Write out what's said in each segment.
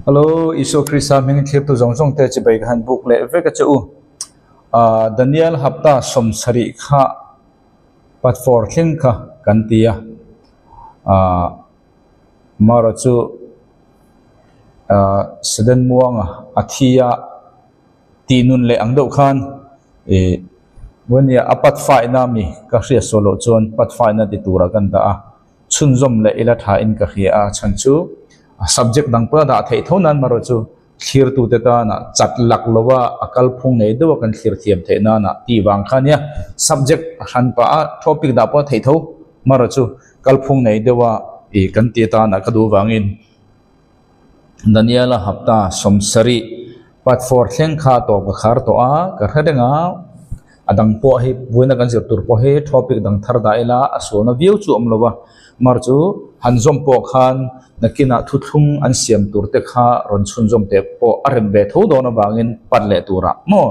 Hello, Iso Krisa ming clip tu zong zong te chibai han book le ve ka chu Daniel hapta som sari kha pat for thing kha kantia maro chu seden muanga athia tinun le angdo khan wania apat fa ina mi ka hria solo chon pat fa ina ti tura kan da chunzom le ila tha in ka hria chanchu subject dang pa da thei thonan maro chu thir tu te ta na chat lak lowa akal phung nei do kan thir thiam the na na ti wang khania subject han pa topic da pa thei tho maro chu kal phung nei dewa e kan ti ta na ka du wangin Daniel hapta somsari pat for thleng kha to ka khar to a ka hredenga adang po hi buina kan zir tur po he topic dang thar da ela asona view chu omlowa mar chu hanzom po khan nakina thuthung an siam tur te kha ron chunjom te po arem be tho do na bangin patle tura mo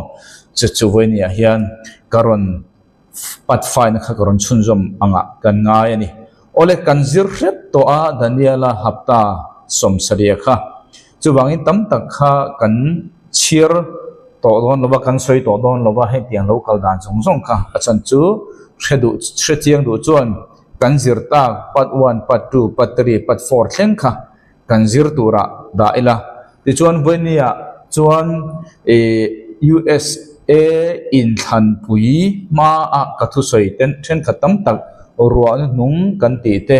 chu voinia hian karon pat fine kha karon chunjom anga kan ngai ani ole kan zir hrep to a Daniela hapta somsaria kha chu bangin tam tak kha kan chiar to don loba kan soi to don loba he tiang local dan song kha achan chu chiang du chuan kan zir tak part 1 part 2 part 3 part 4 thleng kha kan zir tura da ila ti chuan voinia chuan USA in than pui ma a ka thu soi ten then khatam tak ruwa nung kan ti te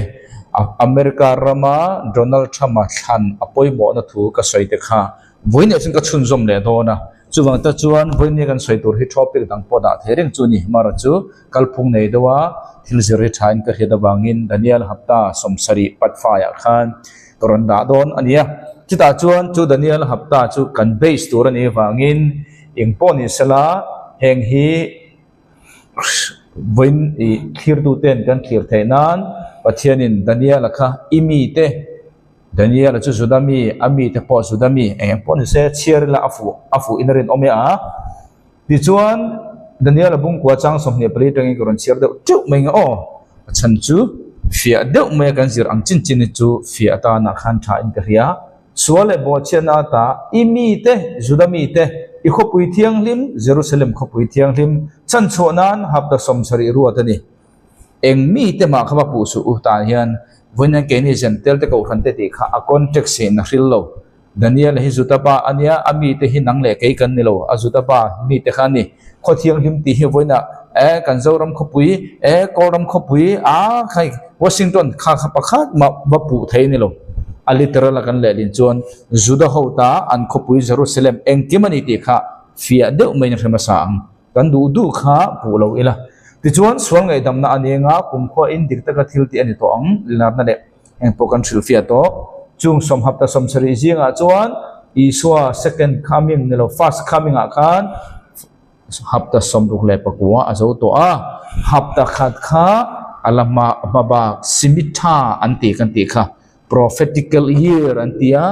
America rama Donald Trump than apoi mo na thu ka soi te kha voinia sin ka chunjom le do na chuwang ta chuan voinia kan soi tur hi topic dang poda thereng chu ni mara chu kalphung nei dawa thilziri thain ka heda wangin Daniel hapta somsari patfa ya khan toron da don ania kita chuan chu Daniel hapta chu kan base tur ani wangin ingpon ni sala heng hi voin I thir tu ten kan thir thainan pathianin Daniel kha imi te Daniel chu sudami ami te po sudami engpon se chiar la afu inarin omya ti chuan Daniel bung kwa chang som ne pali tangi koron chiar de chu menga o chan chu fia de me kan zir ang chin chin chu fia ta na khan tha in ka ria suale bo chena ta imi te sudami te I khopui thiang lim Jerusalem khopui thiang lim chan chonan habda somsari ruatani eng mi te ma khaba pu su u ta hian voina ke ni gentle te ko khan te ti kha a context se na hril lo Daniel hi zutapa ania ami te hi nang le ke kan ni lo azutapa mi te khani kho thiang lim ti hi voina kan zoram khopui koram khopui a khai Washington kha kha pakhat ma ba pu thei ni lo a literal kan le din chon juda hota an khopui Jerusalem eng kimani ti kha fia de mai na rema sang kan du kha pu lo ila ti chuan suang ngai damna anianga kum kho in dik taka thil ti ani to ang linar na le eng pokan thil fia to chung som hapta som sari jinga chuan iswa second coming nilo first coming a khan hapta som ruk le pakwa azo to a hapta khat kha alama baba simitha anti kan ti kha prophetical year antia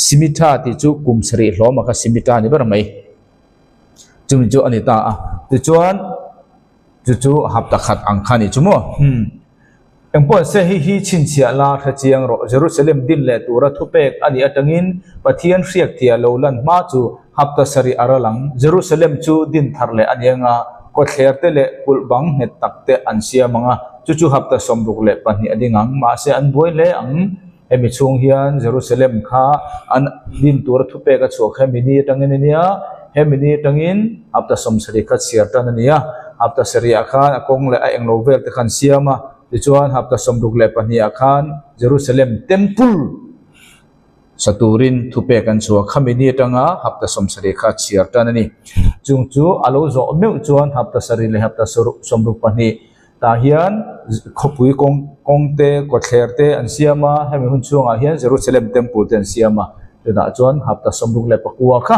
simitha ti chu kum sari hloma ka simitha ni bar mai chung chu anita a ti chuan chu hapta khat ang khani chumo engpon se hi chin chia la tha chiang ro Jerusalem din le tura thupek ani atangin pathian riak tia lolan ma chu hapta sari aralang Jerusalem chu din tharle anianga ko thler te le kulbang het takte ansia manga chu hapta somruk le pani adingang ma se an boi le ang emi chung hian Jerusalem kha an din tura thupek a chok hemini tangin nia hemini tangin hapta somsari kha chiar tan ania hapta sari akhan akong le a englo vel te khan siama tichuan hapta somruk le pani akhan Jerusalem temple saturin thupe kan chu khamini tanga hapta somsari kha chiar tan ani chung chu alo zo meu chuan hapta sari le hapta somruk pani ta hian khopui kongte ko thlerte an siama hemi hun chunga hian Jerusalem temple ten siama da chuan hapta somruk le pakua kha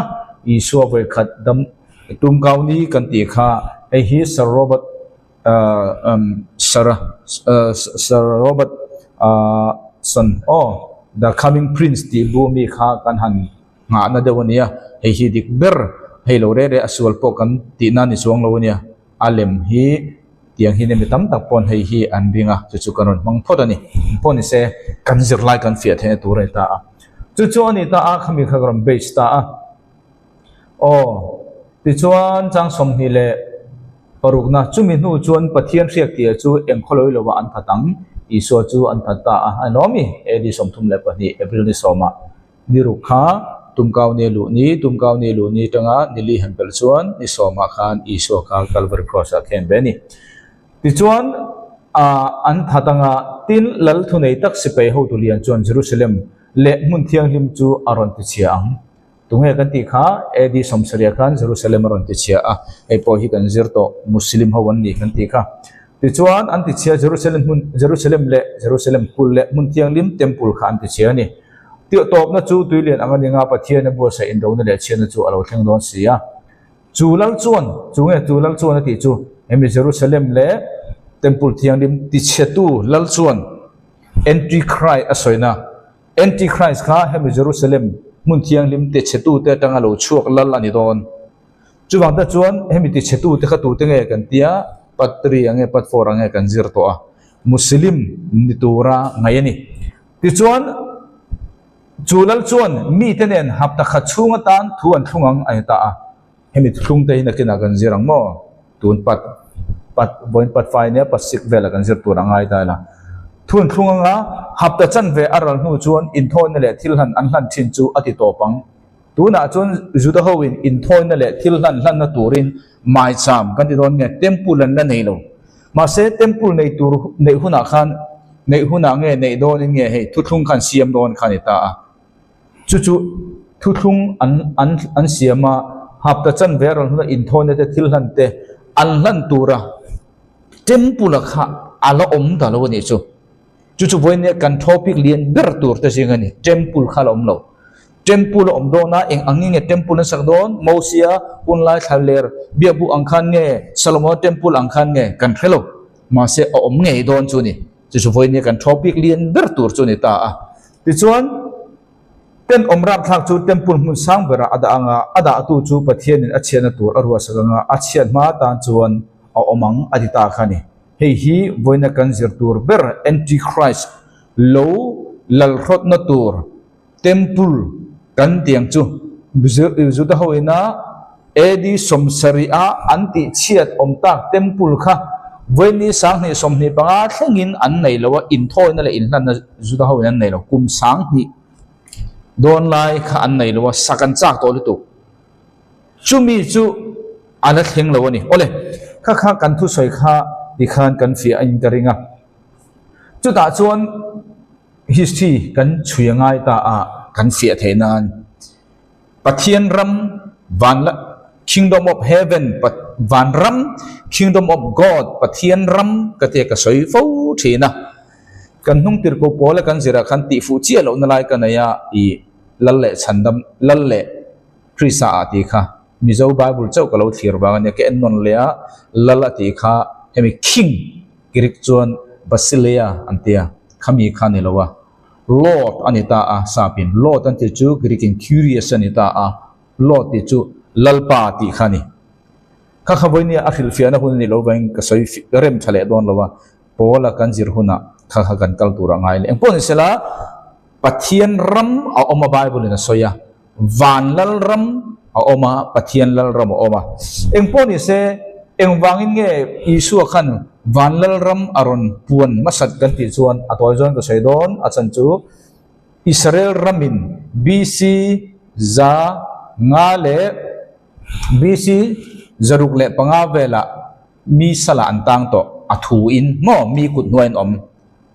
iswa voi khat dam tum kauni kan ti kha hi Sir Robert Sir Robert son the coming prince ti bumi kha kan han nga na dewania hi dik ber hei lo re aswal po kan ti na ni suang lo nia alem hi tiang hi ne mitam tak pon hei hi an ringa chu kanon mang phot ani pon se kan zir lai kan fiat he tu re ta chu ani ta a khami khagram base ta a o ti chuan chang som hi le parukna chumi nu chuan pathian riak tia chu eng kholoi lowa an thatang iso chu an thata a anomi edi somthum le pani april ni soma nirukha tumkau ne lu ni tanga nili hempel chuan ni soma khan iso kha calvary cross a khen beni ti chuan an thatanga tin lal thunei tak sipai ho tu lian chuan jerusalem le mun thiang lim chu aron ti chia ang tunge kan ti kha edi somsaria khan jerusalem aron ti chia a ei po hi kan zirto muslim ho wan ni kan ti kha ti chuan an ti chia jerusalem kul le mun thiang lim temple khan ti chia ni ti top na chu tuilian angani nga pathian na bo sa indo na le chen na chu alo thleng don sia chulal chuan ti chu emi jerusalem le temple thiang lim ti chetu lal chuan antichrist asoina antichrist kha emi jerusalem mun thiang lim te chetu te tanga lo chuak lal ani don chuwang ta chuan emi ti chetu te kha tu te nge kan tia patri ange patfor ange kan zir to a muslim ni tura ngayani ti chuan chulal chuan mi tenen hapta kha chunga tan thuan thungang ai ta a hemi thung te na kina kan zirang mo tun pat boin pat fai ne pat sik vela kan zir tur angai ta la thun thunga hapta chan ve aral nu chuan in thon le thil han an hlan thin chu ati topang tuna chuan juda hoin in thon le thil hlan na turin mai cham kan ti don nge temple an na nei lo ma se temple nei tur nei huna khan nei huna nge nei don nge he thu thung khan siam don khan ta a chu thu thung an siama hapta chan ve aral nu in thon te thil hlan te an hlan tura temple kha ala om da lo ni chu voin ne kan topic lian ber tur te singani temple khala om lo temple om do na eng angin nge temple sak don mosia punlai thaler biabu angkhan nge salomo temple angkhan nge kan thelo ma se om nge don chu ni chu voin ne kan topic lian ber tur chu ni ta a ti chuan ten omrap thak chu temple mun sang bera ada tu chu pathian in achian tur arwa saganga achian ma tan chuan omang adita khani hei hi voina kan zir tur ber antichrist lo lal khot na tur temple kan tiang chu zuda hoina edi somsaria anti chiat omtak temple kha voini sang ni somni panga thlengin an nei lowa in thoina le in hlan na zuda hoina nei lo kum sang ni don lai kha an nei lowa sakan chak to lu tu chumi chu ana thleng lo ni ole kha kan thu soi kha dikhan kan fi ain karinga chu ta chuan history kan chuyangai ta a kan fi theinan pathian ram vanla kingdom of heaven van ram kingdom of god pathian ram kate ka soi fo thina kan nung tir ko pola kan zira khan ti fu chia lo na lai kanaya i lalle chandam lalle krisa ati kha mizo bible chau ka lo thir ba ne ke non le a lala ti kha hemi king kirik chuan basileia antia khami khani lowa lord anita a sapin lord anti chu grikin curious anita a lord ti chu lalpa ti khani kha khaboini akhil fiana hun ni lowain ka soi rem thale don lowa pola kan zir huna kha kan kal tura ngai le pon sela pathian ram a oma bible na soya van lal ram a oma pathian lal ram oma engpon se engwangin nge isu khan vanlal ram aron puan masat kan ti chuan atoi zon ka seidon achan chu israel ramin bc za ngale bc zaruk le panga vela mi sala antang to athu in mo mi kut nuain om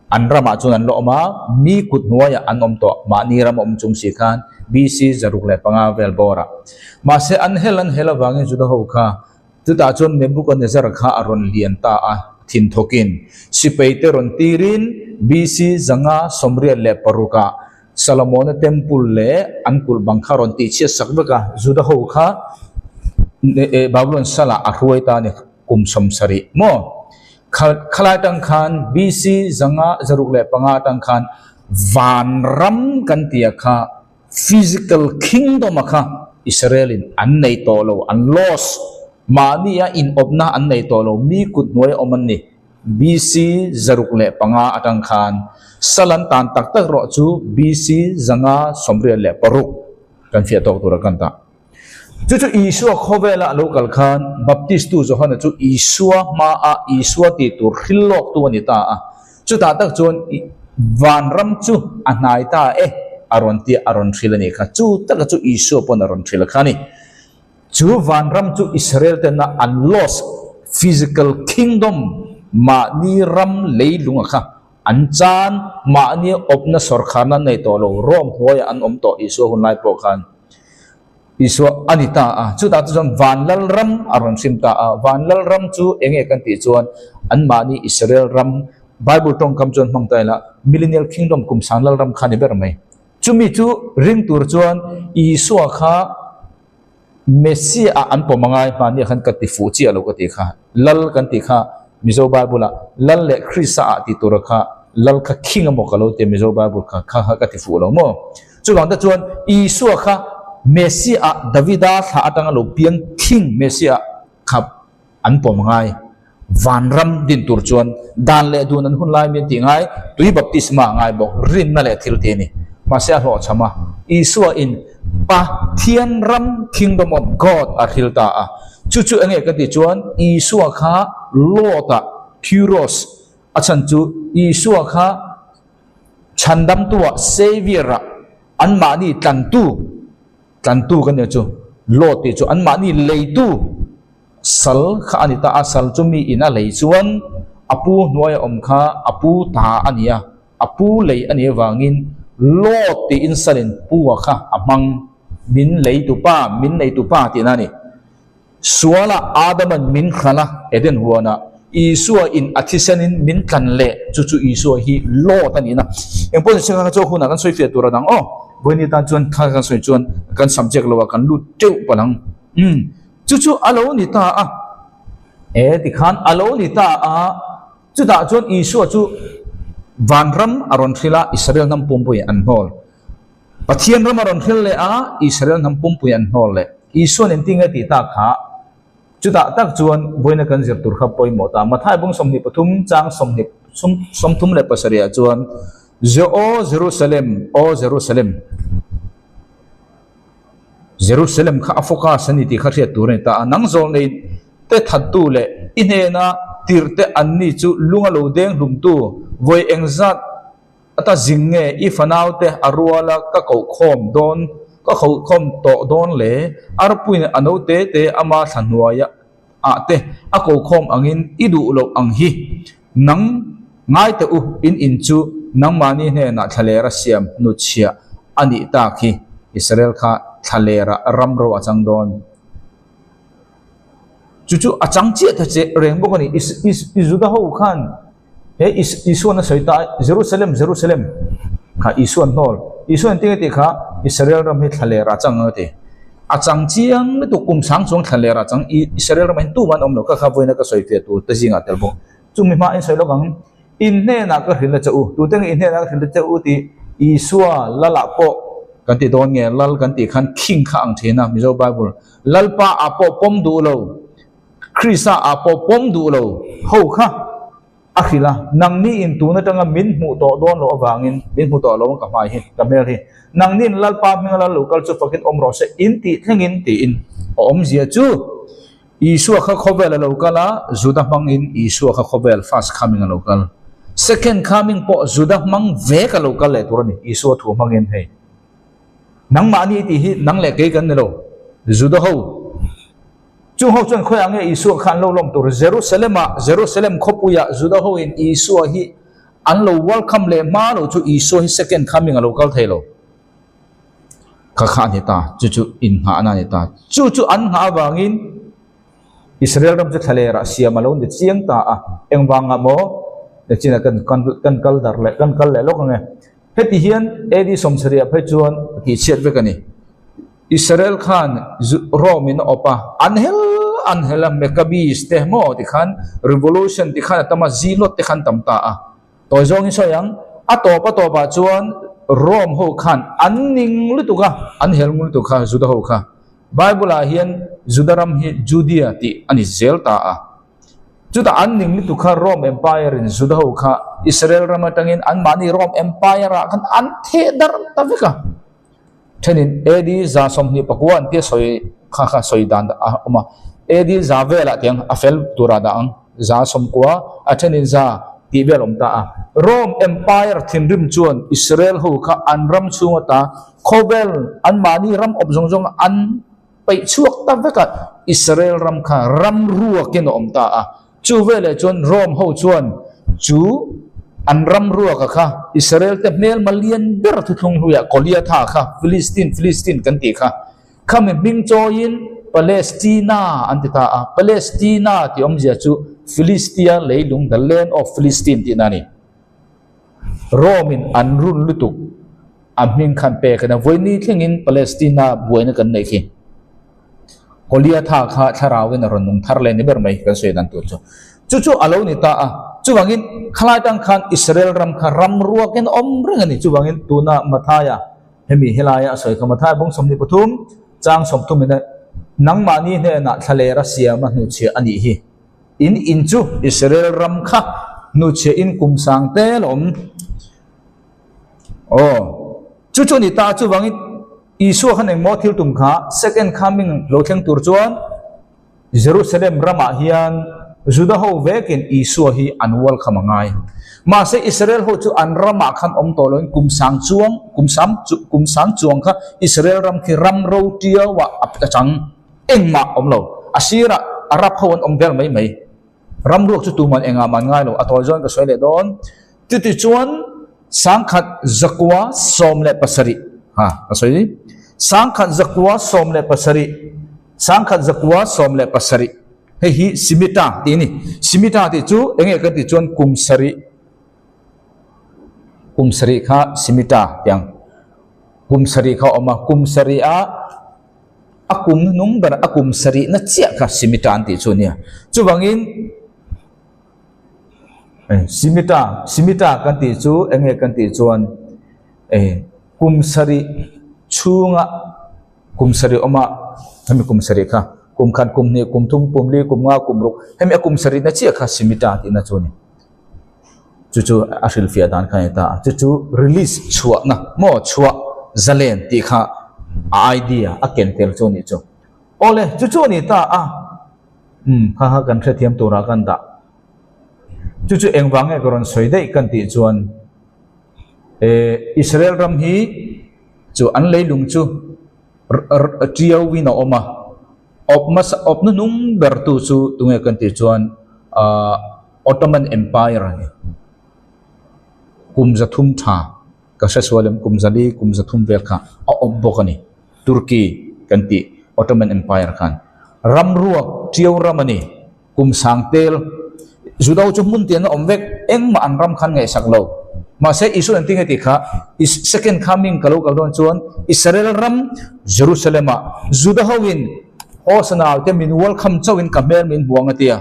an rama chun an lo ma mi kut nuaya an om to ma ni ram om chung si khan bc zaruk le panga vel bora ma se an hela wangin juda ho kha tu ta chon Nebuchadnezzar kha aron lian ta a thin thokin sipeite ron tirin bc zanga somria le paruka Solomon temple le ankul bangkha ron ti che sakbeka juda ho kha Babylon sala arhuai ta ne kum somsari mo khala tang khan bc zanga zaruk le panga tang khan van ram kan tia kha physical kingdom kha Israelin an nei to lo an loss mania in opna an nei to lo mi kut noi oman ni BC zaruk le panga atang khan salan tan tak tak ro chu BC zanga somrial le paruk kan fia tok tura kan ta chu isua khovela local khan baptist tu zo hana chu isua ma a isua ti tur khillok tu ani ta a chu ta tak chon van ram chu anai ta aron ti aron thilani kha chu tak chu isua pon aron thil khani chu van ram chu Israel te na unlost physical kingdom ma ni ram leilunga kha anchan ma ni opna sarkhana nei to lo rom hoya an om to isua hunlai po khan isua anita a chu ta chu van lal ram aron simta a van lal ram chu enge kan ti chuan an ma ni Israel ram Bible tong kam chon mang tai la millennial kingdom kum san lal ram khani ber mai chumi chu ring tur chuan isua kha Messi an pomangai mani khan kati fu chi alo kati kha lal kan ti kha mizo Bible lal le Christa ti tur kha lal kha king mo kalo te mizo Bible kha kha kati fu lo mo chu lang da chuan isua kha Messi Davida tha atang lo piang king Messi khap an pomangai van ram din tur chuan dan le dun an hun lai min ti ngai tui baptisma ngai bok rin na le thil te ni ma se ho chama isua in pa thian ram kingdom of God a hilta a chu enge ka ti chuan isua kha lota puros achan chu isua kha chandam tuwa savior an ma ni tlantu kan ne chu loti chu an ma ni leitu sal kha anita asal chumi ina lei chuan apu noya om kha apu ta ania apu lei ania wangin loti insalin puwa kha amang min lei tu pa ti na ni suala adaman min khala eden huana isua in athisanin min kan le chu isua hi lot ani na empon singa cho huna kan soi fe tur dang boini tan chuan kha kan soi chuan kan subject lo kan lu teu palang chu alo ni ta ti khan alo ni ta chu ta chuan isua chu van ram aron thila Israel nam pumpui an hol pathian ram aron thil le Israel nam pumpui an hol le isua nen tinga ti ta kha chu ta tak chuan boina kan zir tur kha poi mo ta mathai bung somni pathum chang somthum le pasaria chuan Jerusalem kha afoka sani ti kha thia tur ni ta nang zol nei te thattu le inena tirte anni chu lunga lo deng hlum tu voi engzat ata zinge ifanaute arwala ka ko khom don ka khom to don le arpuin anote te ama thanwaya te a ko khom angin idu lo anghi nang ngai te in chu nang mani he na thalera siam nu chia ani ta khi Israel kha thalera ramro achang don chu achang che tha che reng bok ani izuda ho khan he isuan na soita Jerusalem kha isuan hol isuan te kha Israel ram he thalera chang ate achang chiang tu kum sang song thalera chang Israel ram tu man om lo ka kha voina ka soi fe tu ta jinga telbo chumi ma in soi lo gang in ne na ka hil cha u tu teng in ne na ka hil cha u ti isua lala po kan ti don nge lal kan ti khan king kha ang thena mizo Bible lalpa apo pom du lo Krista apo pom du lo ho kha akhila nang ni in tu na tanga min mu to don lo awangin min mu to lo ka mai hi kamel hi nang nin lalpa mingala local chu fakin omro se in ti thengin ti in om zia chu isua kha khobel lokala juda mangin isua kha khobel fast coming local second coming po juda mang ve ka local le turani isua thu mangin he nang ma ni ti hi nang le ke kan lo juda ho chu ho chon khoya nge isua khan lo lom tur Jerusalem khopuya juda ho in isua hi an lo welcome le ma lo chu isua hi second coming local thelo ka kha ni ta chu in ha na ni ta chu an ha wangin Israel ram chu thalera siam alon de chiang ta engwanga mo de china kan kal dar le kan kal le lo nge heti hian edi somsaria phechuan ti chet ve kani Israel khan romin opa anhela mekabis te mo ti khan revolution ti khan tama zilot ti khan tamta toy zong in soyang atopa chuan rom ho khan anning lutuka anhel ngul tu kha juda ho kha Bible hian judaram hi Judea ti ani zelta จุดอันหนึ่งนี่ตุข้าโรมเอ็มไพร์ในสุดท้ายข้าอิสราเอลรามาตั้งอินอันมานี่โรมเอ็มไพร์รักันอันเทดาร์ตาวิกะเช่นเอดีซาสมนี่ปกวนที่สอยข้าสอยดันมาเอดีซาเวลที่ยังอัฟเฟลตุราดังซาสมกัวเช่นซาที่เวลอมตาโรมเอ็มไพร์ทิมริมจวนอิสราเอลหูข้าอันรัมชูงตาโคเวลอันมานี่รัมอบจงอันไปช่วงตาวิกะอิสราเอลรัมข้ารัมรัวกินอมตาจูเวลจวนโรมหูจวนจูอันรัมรัวกะค่ะอิสราเอลเต็มเมลมาเลียนเดอร์ทุกงหุยกอลียท่าค่ะฟิลิสตินกันตีค่ะข้ามีบิงโจยินปาเลสไตนาอันติตาปาเลสไตนาที่อมเจียจูฟิลิสเตียเลยลุง the land of Philistine ที่นั่นนี่โรมินอันรุนลุตุอามิงคันเปกันนะวันนี้ที่งินปาเลสไตนาบวยนักันไหนขี้กอลียท่าค่ะชาราวินรนุงทาร์เลนิเบอร์ไม่กันสวยดันตัวจู่ๆอารมณ์นี่ตาจู่วังอินขลายตั้งขันอิสราเอลรัมขรัมรัวกันอมเรื่องนี้จู่วังอินตัวน่ะมาทายะเฮมีเฮลายะสวยกับมาทายบงสมนิปทุมจางสมทุมเนี่ยนังมานี่เนี่ยน่ะทะเลรัสเซียมันนุเชียอันนี้ฮีอินจู่อิสราเอลรัมขะนุเชียอินกุมสังเตลอมโอ้จู่ๆนี่ตาจู่วังอินอิสุขันเองมอทิลตุมขา second coming โลเทงตุรจวนเยรูซาเล็มรามาฮิยันจุดาหูเวกินอิสุฮีอันวัลขมังไงมาเสอิสราเอลหูจูอันรามาขันอมโตลนกุมสังจวงกุมสังจวงค่ะอิสราเอลรัมที่รัมโรเตียวะอับจังเอ็งมาอมโลอาศิระอารับฮวนอมเวลไม่รัมรวกจุตุมันเอ็งอามันง่ายโลอัตโตจอนก็สวยเลยโดนติจวนสังขัดจักวาสมเลปัสริฮะก็สวยดิสังขัดจักวาสมเลปัสริสังขัดจักวาสมเลปัสริเฮ้ยสิมิตาที่นี่สิมิตาที่จูเองก็ที่จวนกุมสริข้าสิมิตาอย่างกุมสริข้าออกมากุมสริอากุมนุ่งบรรอากุมสรินั่นเจ้าข้าสิมิตาที่จวนเนี่ยจูบังอินสิมิตากันที่จูเองกันที่จวนกุมสริชูงะกุมสริออกมาทำไมกุมสริข้ากุมขันกุมเนี่ยกุมทุ่งกุมลีกุมงากุมรุกให้มีกุมสรินั่นเชี่ยข้าสิมิตาที่นั่นชนี่จู่ๆอาศิลฟิอาดานข้าเนี่ยตาจู่ๆ release ชัวนะโม่ชัวจะเล่นที่ข้าไอเดียอาเกนเทลชนี่จู่โอ้เลยจู่ๆนี่ตาข้ากันเทียมตัวรักกันตาจู่ๆเอ็งวางไอ้กรอนสวยได้กันที่จวนอิสราเอลรัมฮีจู่อันเลยลุงจู่เจียววินาออกมาอบนุ่งเบอร์ตูสูตรงนี้กันที่จวนOttoman Empire นี่กุมจะทุ่มท่าก็เชื่อว่าเรื่องกุมจะดีกุมจะทุ่มเวลค่ะอบบอกนี่ตุรกีกันที่ Ottoman Empire กันรัมรัวเที่ยวรามันนี่กุมสังเตลจุดเอาจุดมุ่งเตียนอมเวกเอ็งมาอันรัมขันไงสักโลมาเสียอิสุนันติงติค่ะ second coming กะโลกะโดนจวนอิสราเอลรัมเยรูซาเล็มจุดเอาวินโอสนาเอาแต่มินวัลคำเจ้าวินกับเมลมินบวงเตีย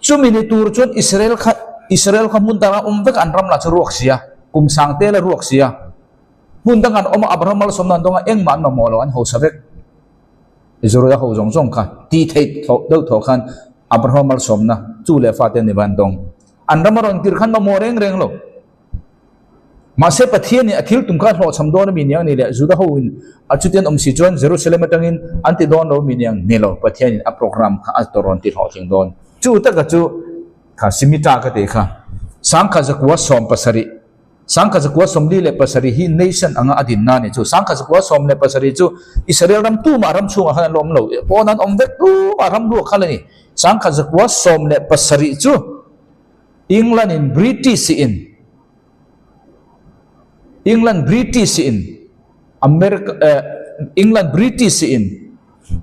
จุมินิตูร์จวนอิสราเอลขมุนตังอมเวกอันรัมละจะรวกเสียกุมสังเตลรวกเสียมุนตังอันอมอับราฮัมละสมนันตงเอ็งมันมาโมโลอันเขาสเวกอิสราเอลเขาจงค่ะที่เทศเดือดถอกันอับราฮัมละสมนะจูเลฟาเตนิบันตงอันรัมรอนติร์ขันมาโมเร่งโลมาเสพเทียนเนี่ยทิลตุมข้าหัวสมโดนมีเนียงนี่แหละจุดเขาวินอาจุดเทียนสิจวนเยรูซาเล็มตังอินอันติโดนเรามีเนียงนี่โลปเทียนอัปโปรแกรมข้าอัลตรอนติหัวถึงโดนจู่ตะกจู่ข้าสิมิตากติข้าสังขจักวัสสมปัสริสังขจักวัสสมลีเลปัสริฮีเนชั่นอ่างอดินนานี่จู่สังขจักวัสสมเลปัสริจู่อิสราเอลรำตู้มารำชูอาหารลมเหลวพอนั้นอมเวกตู้มารำดูข้าเลยนี่สังขจักวัสสมเลปัสริจู่อังกฤษอินบริติชอินEngland British in America England British in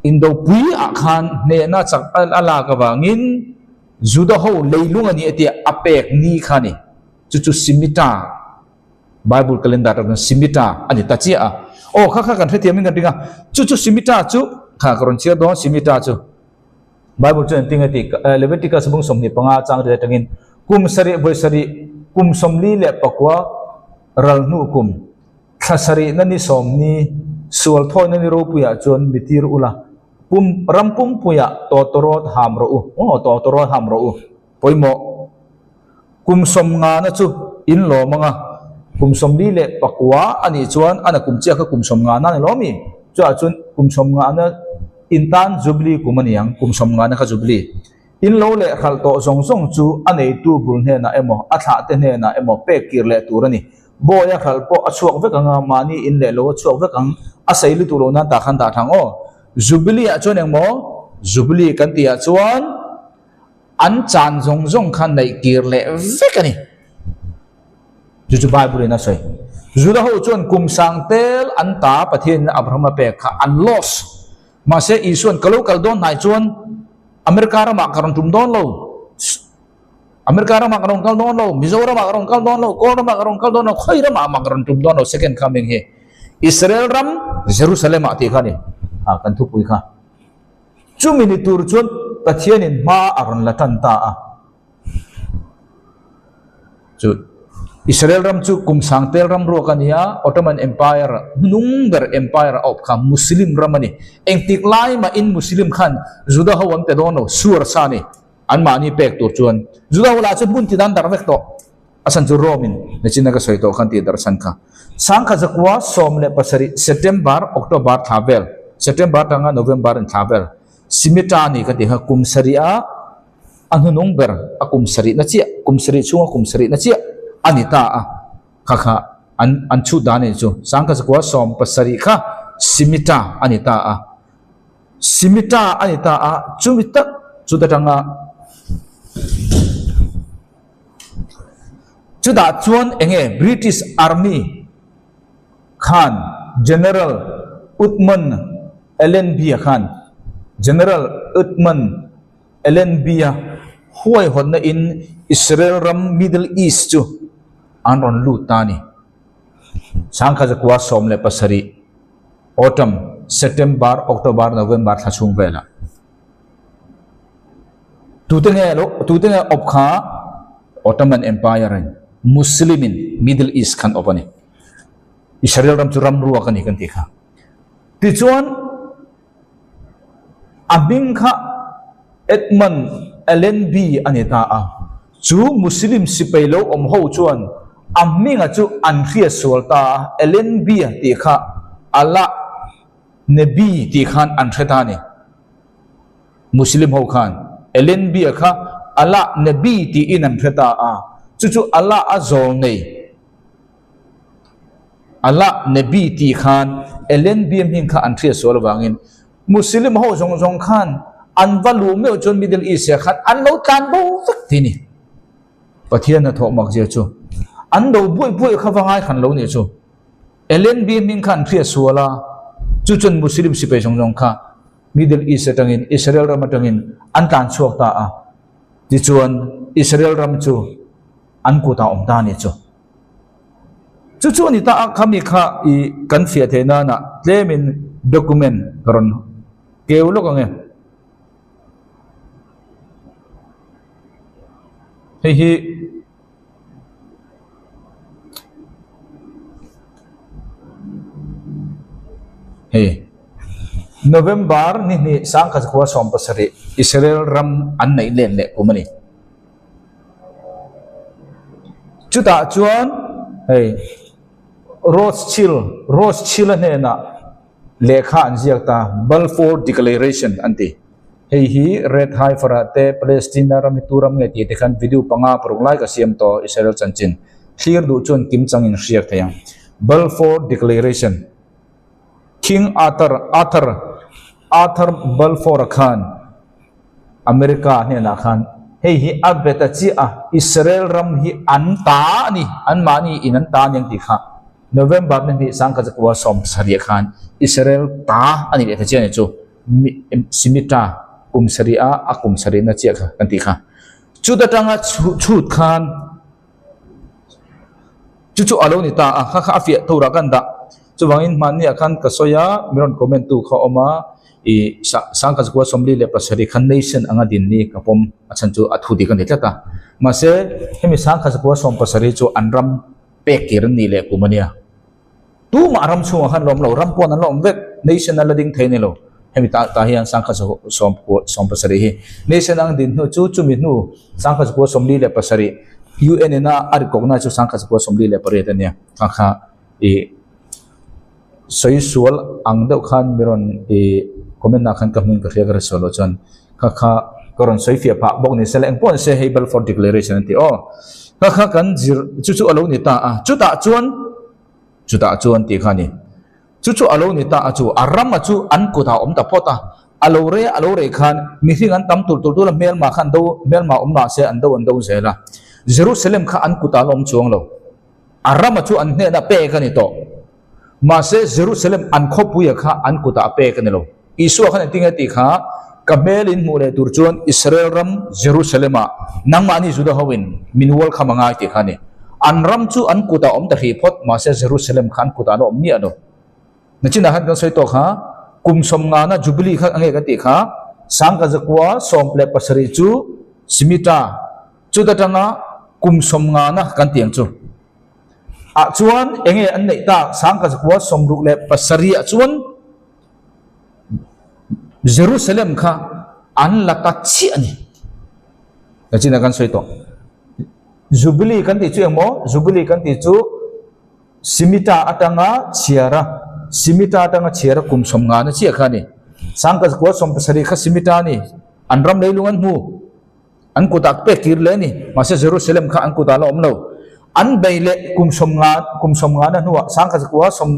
Indo pui akhan ne na chak ala ka bangin juda ho leilung ani ati apek ni khani chu simita Bible calendar kan simita ani ta chia o kha kan thetiam min kan tinga chu simita chu kha karon chia do simita chu Bible chen tinga ti Leviticus bung somni panga chang re tangin kum sari boy sari kum somli le pakwa ral nu kum khasari nani somni sual thoi nani ropuya chon bitir ula kum rampum puya totorot hamro totorot hamro poimo kum som nga na chu in lo mga kum som li le pakwa ani chuan ana kum chia ka kum som nga na ni lo mi chu a chun kum som nga na intan jubli kumaniang kum som nga na ka jubli in lo le khal to zong zong chu anei tu bul ne na emo atha te ne na emo pe kir le turani boya khal po achuak ve kanga mani in le lo chuak ve kang asai lu tu lo na ta khan ta thang o jubli a chuan emo jubli kan tia chuan an chan zong zong khan nei kir le ve kani ju bible na soi juda ho chuan kum sang tel an ta pathin abraham pe kha an loss ma se isuan kalau kaldon nai chuan Amerika ra makaron tumdon lo Amerika ra makaron kaldon lo Mizoram makaron kaldon lo Kor ra makaron kaldon lo Khoi ra makaron tumdon lo second coming he Israel ram Jerusalem ati khani kan thu pui kha chu minitur chuan pathianin ma aron latan ta a chu Israel ram chu kum sangtel ram ro kania Ottoman Empire nungber empire of kha Muslim ramani engtik lai ma in Muslim khan juda hawam te dono sur sani an mani pek tur chuan juda wala chu bun ti dan dar vek to asan chu romin nechin ka soito khan ti dar san kha sang kha zakwa som le pasari September October thavel September tanga November in thavel simitani ka ti ha kum saria anhunung ber akum sari na chia kum sari chunga kum sari na chia anita a kha an chu dane chu sangka zakwa som pasari kha simita anita a chumita chudatanga chuda chuan enge British Army khan General Uthman Allenby khan General Uthman Allenby huai honna in Israel ram Middle East chu anron lu tani sangkha zakwa somle pasari autumn September October November thachung vela tutenge opkha Ottoman Empire Muslimin Middle East khan opani Israel ram chu ram ruwa kani kan tikha ti chuan abing kha Edmund Allenby anita a chu Muslim sipailo ho chuan amminga chu ankhia solta Allenby ti kha ala nabi ti khan anthetani Muslim ho khan Allenby kha ala nabi ti in antheta a chu ala azol nei ala nabi ti khan Allenby min kha anthia sol wangin Muslim ho jong khan an valu me chon Middle East khat an lo tan bo vak tini pathian na thok mak je chu an do bui khawangai khan lo ni chu Allenby min khan thria suala chu chon Muslim sipe jong kha Middle East atangin Israel ram atangin an tan chuak ta a ti chuan Israel ram chu an ku ta om ta ni chu ni ta khami kha I kan fia thena na tlemin document ron keu lo kange November ni sangka zakwa som pasari Israel ram an nei len le kumani chuta chuan Rothschild ne na lekha an ziakta Balfour Declaration anti hi red high farate Palestina ramituram nge ti tekhan video panga prunglai ka siam to Israel chanchin clear du chon Kim Chang in riak thayang Balfour Declaration King Arthur Balfour Khan America ne na khan hi abeta chi a Israel ram hi anta ni an mani in anta nyang ti kha November ni sangka zakwa som saria khan Israel ta ani le thachia ne chu simita kum saria akum sarina chia kha kanti kha chu da tanga chut khan chu alo ni ta kha afia thora kan da chu wangin man ni akhan ka soya miron comment tu kha oma sangka zakwa somli le pasari khan nation anga din ni kapom achan chu athudi kan hetata mase hemi sangka zakwa som pasari chu anram pekir ni le kumania tu ma ram chu han lom lo ram pon an lom vek nation ala ding theine lo hemi ta hian sangkha som pasari hi nation ang din nu chu chumi nu sangkha ko somli le pasari UN na ar kokna chu sangkha ko somli le pare ta nia kha e soisual ang deuh khan miron e comment na khan ka mun ka khia solo chan kha koron soifia pa bok ni sele pon se hebel for declaration ti o kha kan chu alo ni ta a chu ta chuan ti khani chu alo ni ta chu aram chu an ku ta om ta pota alo re khan mi hing an tam tul la mel ma khan do mel ma om na se an do se la Jerusalem kha an ku ta lom chuang lo aram chu an ne na pe khani to ma se Jerusalem an khopu ya kha an ku ta pe khani lo isu khan tinga ti kha kamel in mu le tur chuan Israel ram Jerusalema nang ma ni juda hawin minwal khamanga ti khani an ram chu an ku ta om ta hi phot ma se Jerusalem khan ku ta no om ni ano nachina han kan soi to kha kum som nga na jubilee kha ange ka ti kha sang ka zakwa som ple pasari chu simita chu ta tanga kum som nga na kan tiang chu a chuan enge an nei ta sang ka zakwa som ruk le pasari a chuan Jerusalem kha an lata chi ani nachina kan soi to jubilee kan ti chu emo jubilee kan ti chu simita atanga chiara simita atanga chiara kum som nga na chi khani sangkas ko som pasari kha simita ni anram leilungan mu an ku tak pe kir le ni masa Jerusalem kha an ku ta lo om lo an beile kum som nga na nuwa sangkas ko som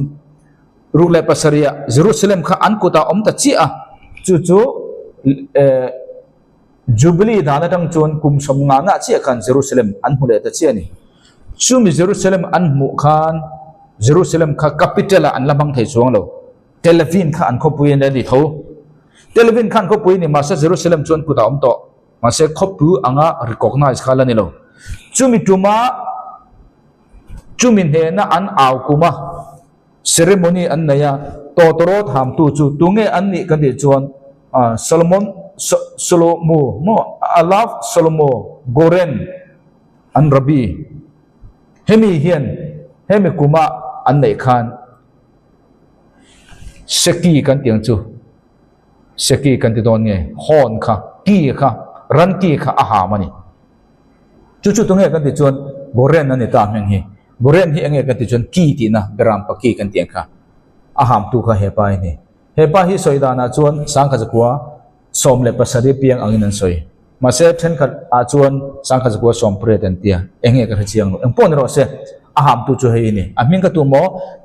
rule pasaria Jerusalem kha an ku ta om ta chi a chu Jubilee dana tang chuan kum som nga na chi khan Jerusalem an hule ta chi ani chumi Jerusalem an mu khan Jerusalem kha capital an lamang thei chuang lo Tel Aviv kha an khopuin le ni tho Tel Aviv khan khopuin ni masa Jerusalem chuan ku ta om to masa khopu anga recognize khala ni lo chumi he na an aw kuma ceremony an naya totoro tham tu chu tunge an ni kan de chuan Solomo Alaf Solomo Goren an Rabi hemi hian hemi kuma an nei khan seki kan tiang chu seki kan ti don nge hon kha ki kha ran ki kha aha mani chu tunge kan ti chuan Goren an ni ta meng hi Goren hi ange kan ti chuan ki ti na beram pa ki kan tiang kha aham tu kha hepa ni hepa hi soidana chuan sangkha zakwa som le pasari piang angin an soi mase then khat a chuan sangkha zakwa som pre ten tia enge ka chiang no engpon ro se aham tu chu hei ni aming ka tu mo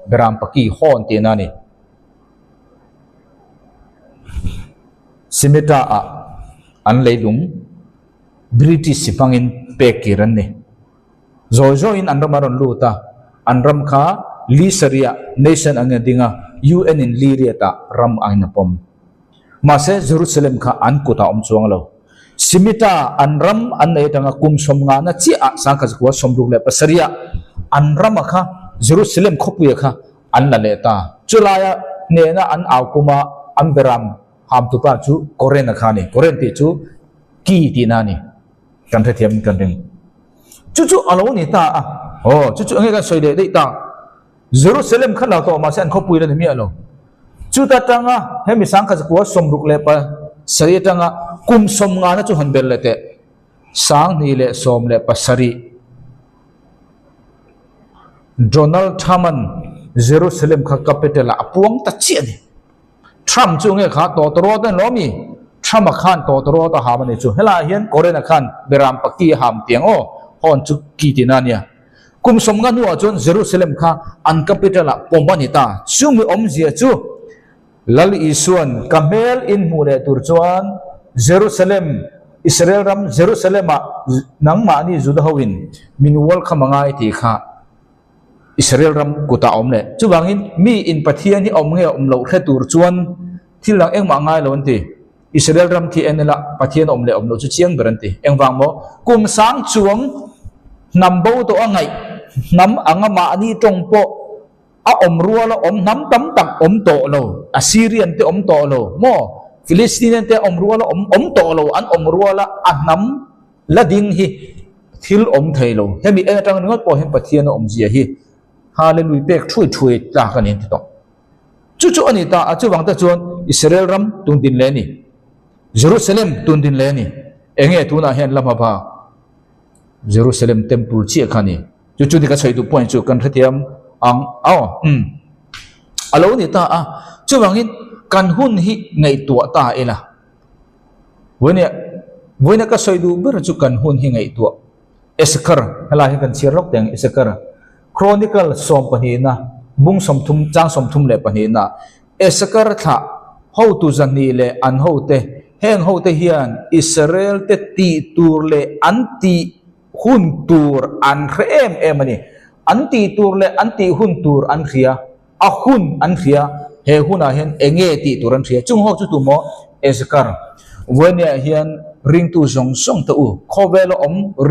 beram paki hon ti na ni simita a an leilung British sipangin pekiran ni zo in anram aron luta anram kha Lisaria nation ang dinga UN in Liriata ram ang napom mase Jerusalem kha an kuta om chuang lo simita anram an nei tanga kum som nga na chi a sangkha zakwa somruk le pasaria anram kha Jerusalem khopuya kha an la leta chulaya ne na an aw kuma an beram ham tu pa chu koren kha ni koren ti chu ki ti na ni kan the thiam kan ring chu alo ni ta a chu ange ka soi de ta Jerusalem khan la to ma san khopui la mi alo chu ta tanga hemi sangkha zakwa somruk le pa sari tanga kum som nga na chu hanbel lete sang ni le som le pasari Donald Trump Jerusalem kha capital apuang ta chi ani Trump chu nge kha to den lomi Trump khan to ta ha mani chu hela hian Korea khan beram paki ham tiang o hon chu ki tinania kum som nga nu chon Jerusalem kha an capital a pomani ta chumi om zia chu lal isuan kamel in mule tur chuan Jerusalem Israel ram Jerusalem nang ma ni judahawin minwal khamangai ti kha Israel ram kuta omle chuwangin mi in pathian hi omnge omlo khe tur chuan thilang eng ma ngai lon ti Israel ram thi enela pathian omle omlo chu chiang beranti engwang mo kum sang chuang nambo to angai nam anga ma ani tongpo a omruala om nam tam tak om to lo Assyrian te om to lo mo Philistine te omruala om to lo an omruala anam lading hi thil om thailo hemi e tang ngot po hem pathian om zia hi hallelujah pek thui ta kan in to chu ani ta a chu wang ta chuan Israel ram tun din le ni Jerusalem tun din le ni enge tuna hian lama ba Jerusalem temple chi khani chu ni ka choi tu point chu kan thatiam ang alo ni ta chu wangin kan hun hi ngai tua ta ela voina ka choi du ber chu kan hun hi ngai tua Esakar hala hi kan chirlok teng Esakar Chronicle som panina bung som thum chang som thum le panina Esakar tha ho tu zani le an ho te heng ho te hian Israel te ti tur le anti hun tur an khrem emani anti tur le anti hun tur an khia a hun an khia he huna hian enge ti turan khia chung ho chu tu mo Esakar vonia hian ring tu zong song ta u khowelo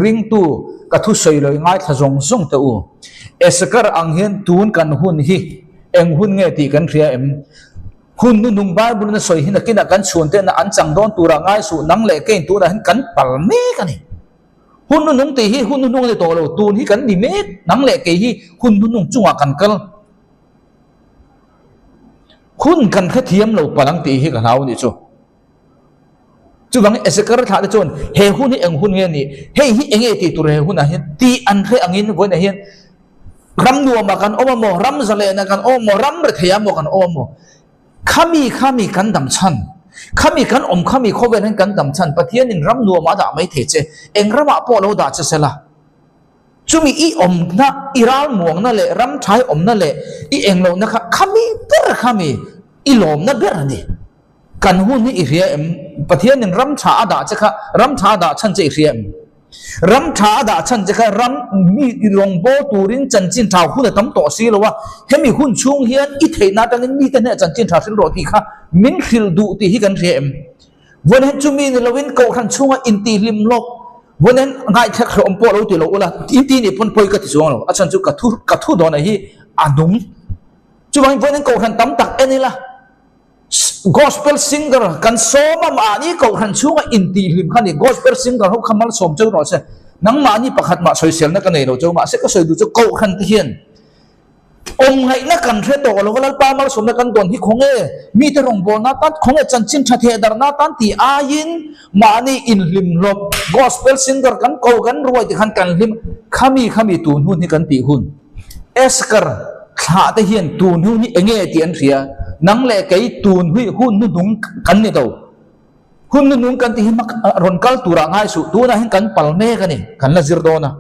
ring tu ka thu sei loi ngai tha zong song ta u Esakar ang hian tun kan hun hi eng hun nge ti kan khia hun nu nung Bible na soi hin kina kan chun te na an chang don tura ngai su nang le kein tu na hin kan pal me ka ni hun nu nung te hi hun nu nung le to lo tun hi kan ni me nang le ke hi hun nu nung chunga kan kal hun kan kha thiam lo palang ti hi ka hau ni chu chu bang Esakar tha de chon he hun hi eng hun nge ni he hi enge ti tur he hun a hin ti an khe angin voi na hian ram nu ma kan omo ram zale na kan omo ram re thaya mo kan omo khami kan dam chan khami kan khami khoven kan dam chan pathian in ram nu ma da mai the che eng rama po lo da che sela chumi i na iral muang na le ram thai na le i eng lo na khami per khami i lom na ber ni kan hun ni i ria pathian in ram tha da che kha ram tha da chan che ria ram tha da chan che kha ram mi long bo turin chan chin thau hun tam to si lo wa hemi hun chung hian i thei na tang mi te ne chan chin tha sin ro ti kha min khil du ti hi kan ria wan hen chumi ni lovin ko khan chunga in ti lim lok wan hen ngai thak khom po lo ti lo ula ti ni pon poi ka ti chuang lo achan chu ka thu do na hi adung chu wang wan hen ko khan tam tak enila gospel singer kan soma mani ko khan chunga in ti lim khani gospel singer ho khamal som chau ro se nang mani pakhat ma social na kan nei ro chau ma se ka soi du chu ko khan ti hian ngai na kan the to lo wal pa mal som na kan don hi khonge mi te rong bo na tat khonge chan chin tha the dar na tan ti a yin mani in lim lop gospel singer kan ko kan roi ti khan kan lim khami tun hun hi kan ti hun Esakar kha te hian tun hun ni enge ti an ria nang le kai tun hui hun nu dung kan ni do hun nu dung kan ti hi mak ron kal tura ngai su tu na hin kan pal me ka ni kan la zir do na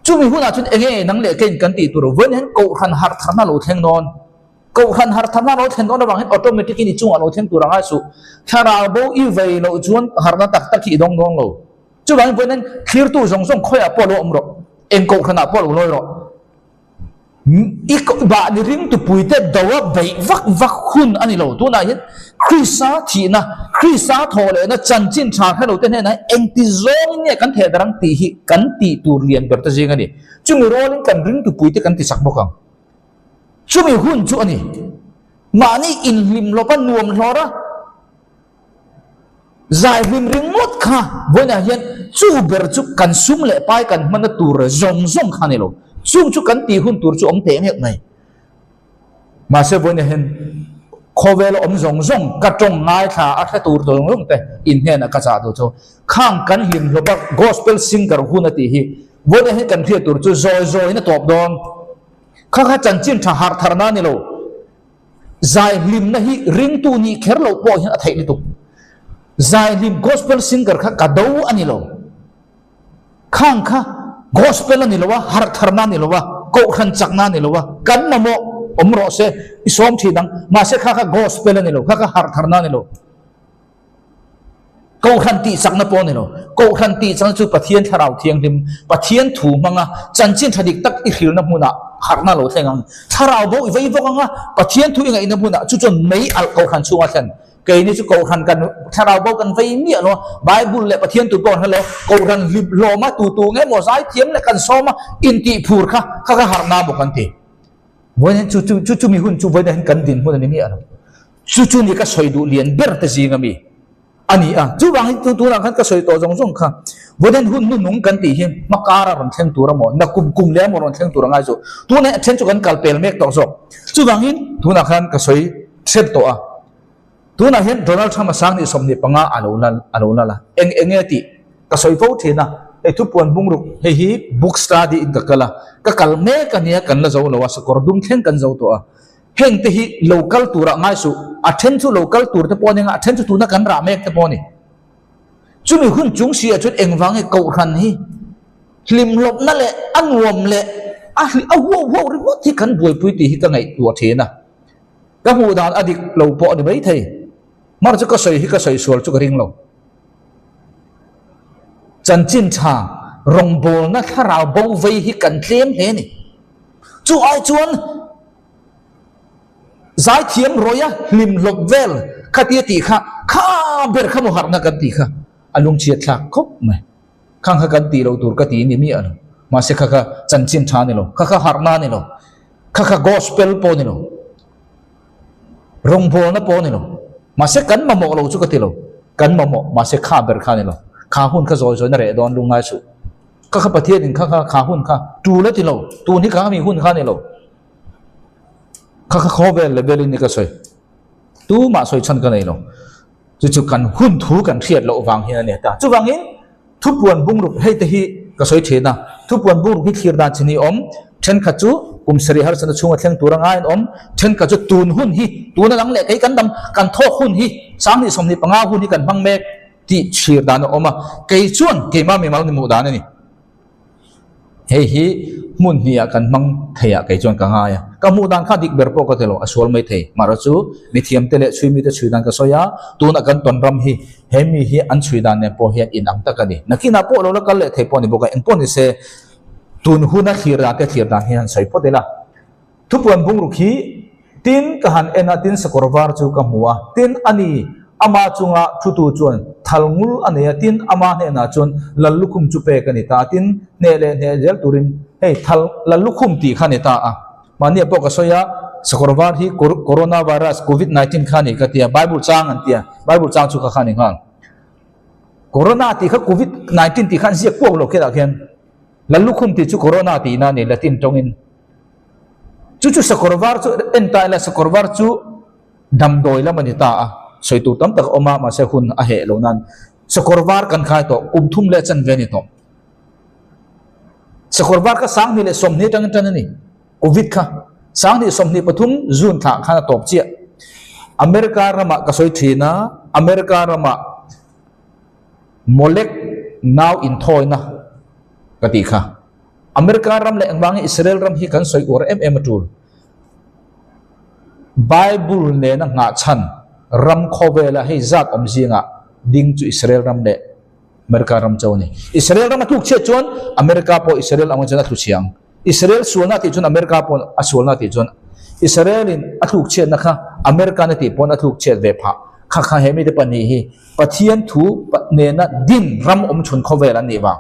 chumi huna chun enge nang le kein kan ti tur wen hen ko khan har thana lo theng non ko khan har thana lo theng non bang hen automatic ni chung lo theng tura ngai su thara bo i vei lo chuan har na tak tak ki dong dong lo chu bang wen hen khir tu zong zong khoya po lo ro en ko khana po lo ro iko ba ni ring tu puite dawa bai vak hun ani lo tu na hin Krista thi na Krista thole na chanchin tha khalo te na enti zong ne kan the darang ti hi kan ti tur lian ber ta jing ani chumi rolling kan ring tu puite kan ti sak bokang chumi hun chu ani mani in lim lo pan nuam hlora zai lim ring mot kha bona hian chu ber chu kan sum le pai kan man tur zong zong khani lo chung chu kan ti hun tur chu te hek nei ma se voi ne hen khovel zong zong ka trong ngai tha a tha tur dong long te in hen ka cha do cho khang kan him lo ba gospel singer hun ati hi voi ne hen kan thia tur chu zoi na top don kha chan chin tha har thar na ni lo zai lim na hi ring tu ni kher lo po hin a thai ni tu zai lim gospel singer kha ka do ani lo khang kha gospel ni lo wa har tharna ni lo wa ko khan chakna ni lo wa kan na mo omro se isom thi dang ma se kha gospel ni lo kha har tharna ni lo ko khan ti sakna po ni lo ko khan ti chang chu pathian tharau thiang lim pathian thu manga chanchin thadik tak i khil na huna harna lo thengang tharau bo i vei vokanga pathian thu inga ina huna chu chon mei al ko khan chuwa than cái này chú cầu khăn cần thao bao cần vay miệng nó Bible lại thiên tụ còn hay cầu khăn lip lo mà tụ nghe một giải thiếm lại cần so mà in tị phur kha har na một con tị với nên chú mi hun chú với nên cần tiền hun nên miệng chú ni cái soi đủ liền biết cái gì ngami ani chú bang tu là cái soi to rong kha với nên hun nu nung cần tị hiền mà cara ron theng tu ra mo na kum le mo ron theng tu ra ngay rồi tu này theng chú cần kalpel mek to so chú bang hin tu là cái soi set to ตัวนั้นเห็นโดนัลด์ทรัมป์สร้างนี่สมนิปังอาอโลนั่นละเองติก็สวยโฟเทนะไอ้ทุกวันบุ้งรุกเฮ้ยบุ๊กสตาร์ดีอินกักละก็กัลเมกันเนี่ยกันละเจ้าละว่าสกอร์ดุ้งเข่งกันเจ้าตัวเฮงที่ local ตัวละง่ายสุด attend to local ตัวที่ปอนี่ง attend to ตัวนักการราเมกที่ปอนี่จุดนี้หุ่นจุงเสียจุดเองฟังให้เก่าขันฮีลิมลบนั่นแหละอันวมแหละเอาว้าวริมที่กันบวยปุยตีที่กันไงตัวเทนะก็หูดานอดีตเราปอนี่ไม่เทมาจะก็ใส่ที่ก็ใส่ส่วนจุกริ่งเราจันจินชารงโบลนะถ้าเราบ่าวไว้ที่กันเคลมเฮนี่จูเอาจวนสายเทียมรอยลิมลบเวลขัดเยติค่ะข้าเบิร์ข้ามุหักนักกันตีค่ะอารมณ์เฉียดหลักครบไหมข้างกันตีเราตัวกันตีนี่มีอะไรมาเสกข้าจันจินชานี่เราข้าฮาร์นานี่เราข้ากอสเปลปอนี่เรารงโบลนะปอนี่เรามาเสกกันมาหมกเราจุกตีเรากันมาหมกมาเสกข้าเบิร์ข้านี่เราข้าหุ่นข้าซอยนั่นแหละโดนลุงง่ายสุดข้าประเทศนึงข้าหุ่นข้าตูแล้วที่เราตูนี่ข้ามีหุ่นข้านี่เราข้าขอเวลเลเวลนี่ก็สวยตูมาสวยชันกันเลยเราจุดกันหุ่นถูกันเครียดเราวางเฮียเนี่ยตาจุดวางเห็นทุบวันบุ้งรุกให้ที่ก็สวยเทนะทุบวันบุ้งรุกที่เครียดด้านชนีอมเช่นขจูสรีหารสันช่วงเที่ยงตัวร่างกายอมเช่นขจูตูนหุ่นฮีตูนหลังเล็กไอ้กันดำกันทอหุ่นฮีสามที่สมนิปังอาหุ่นฮีกันบังเมกที่เชียร์ดานออกมาเกยชวนเกยมาไม่มาในหมู่ดานนี่เฮ้ยมุนเฮียกันมังเทียเกยชวนกันง่ายก็หมู่ดานข้าดิกเบอร์ปกติเราอสวลไม่เทมาราจูนิเทียมเตเลช่วยมีแต่ช่วยดานก็สอยตัวนักกันตอนรำฮีเฮมีฮีอันช่วยดานเนี่ยพอเฮียอินอังตะกันนี่นักกินนับพวกเราแล้วกันเลยเทปนี่บอกว่าเอ็นพวกนี่เสตุนหุ่นนักเขียร์ดานเขียร์ดานเฮียใส่พอดีละทุกวันบุ้งรุขีตินกันเอ็นตินสกอร์วาร์จูกับหัวตินอันนี้อามาจุงะทุตุจวนทัลมุลอันนี้ตินอามาเนี่ยนะจวนลัลลุคุมจุเปกันนี่ตาตินเนเลเนเจลตุรินเฮ้ยทัลลัลลุคุมตีขันนี่ตาอ่ะมันเนี่ยพวกก็สอยสกอร์วาร์ที่โคโรนาไวรัสโควิด-19ขันนี่ก็ที่ไบเบิลจางอันที่ไบเบิลจางชุกขันนี่ขันโคโรนาที่เขาโควิด-19ที่ขันเสียพวกเราแค่ละแค่ลัลลุคุมที่ชุกโคโรนาที่นั่นนี่ละตินตรงอินจู่ๆสกอร์วาร์จู่เอ็นตายละสกอร์วาร์จู่ดำโดยแล้วมันนี่ตาอ่ะสวยตัวตั้มแต่ออกมาเสียคุณอาเหตุเหล่านั้นสกอร์วาร์กันขายต่อกุมทุ่มเล่จันเวนิตอสกอร์วาร์ก็สร้างนี่เลยสมนี้จังนี่โควิดค่ะสร้างนี่สมนี้ปฐุมจูนถากขนาดตบเจี๊ยอเมริการามะก็สวยทีนะอเมริการามะโมเลกนาวอินทอยนะกติค่ะอเมริการามเล่งบางอิสราเอลรำฮีกันสวยอวดมาดูไบเบิลเนี่ยนะงาชันรำขอเวลาให้จัดอมจีงะดิ้งจุอิสราเอลรำเล่อเมริการำเจ้านี่อิสราเอลรำทุกเชื้อชนอเมริกาพออิสราเอลอังกฤษนัทุกเชียงอิสราเอลส่วนนั้นที่ชนอเมริกาพอส่วนนั้นที่ชนอิสราเอลินทุกเชื้อนะคะอเมริกาที่พอทุกเชื้อเวพะข้าข้าเห็นไม่ได้ปนีฮีปะเทียนถูเนี่ยนะดิ้นรำอมชนขอเวลานี่บ้าง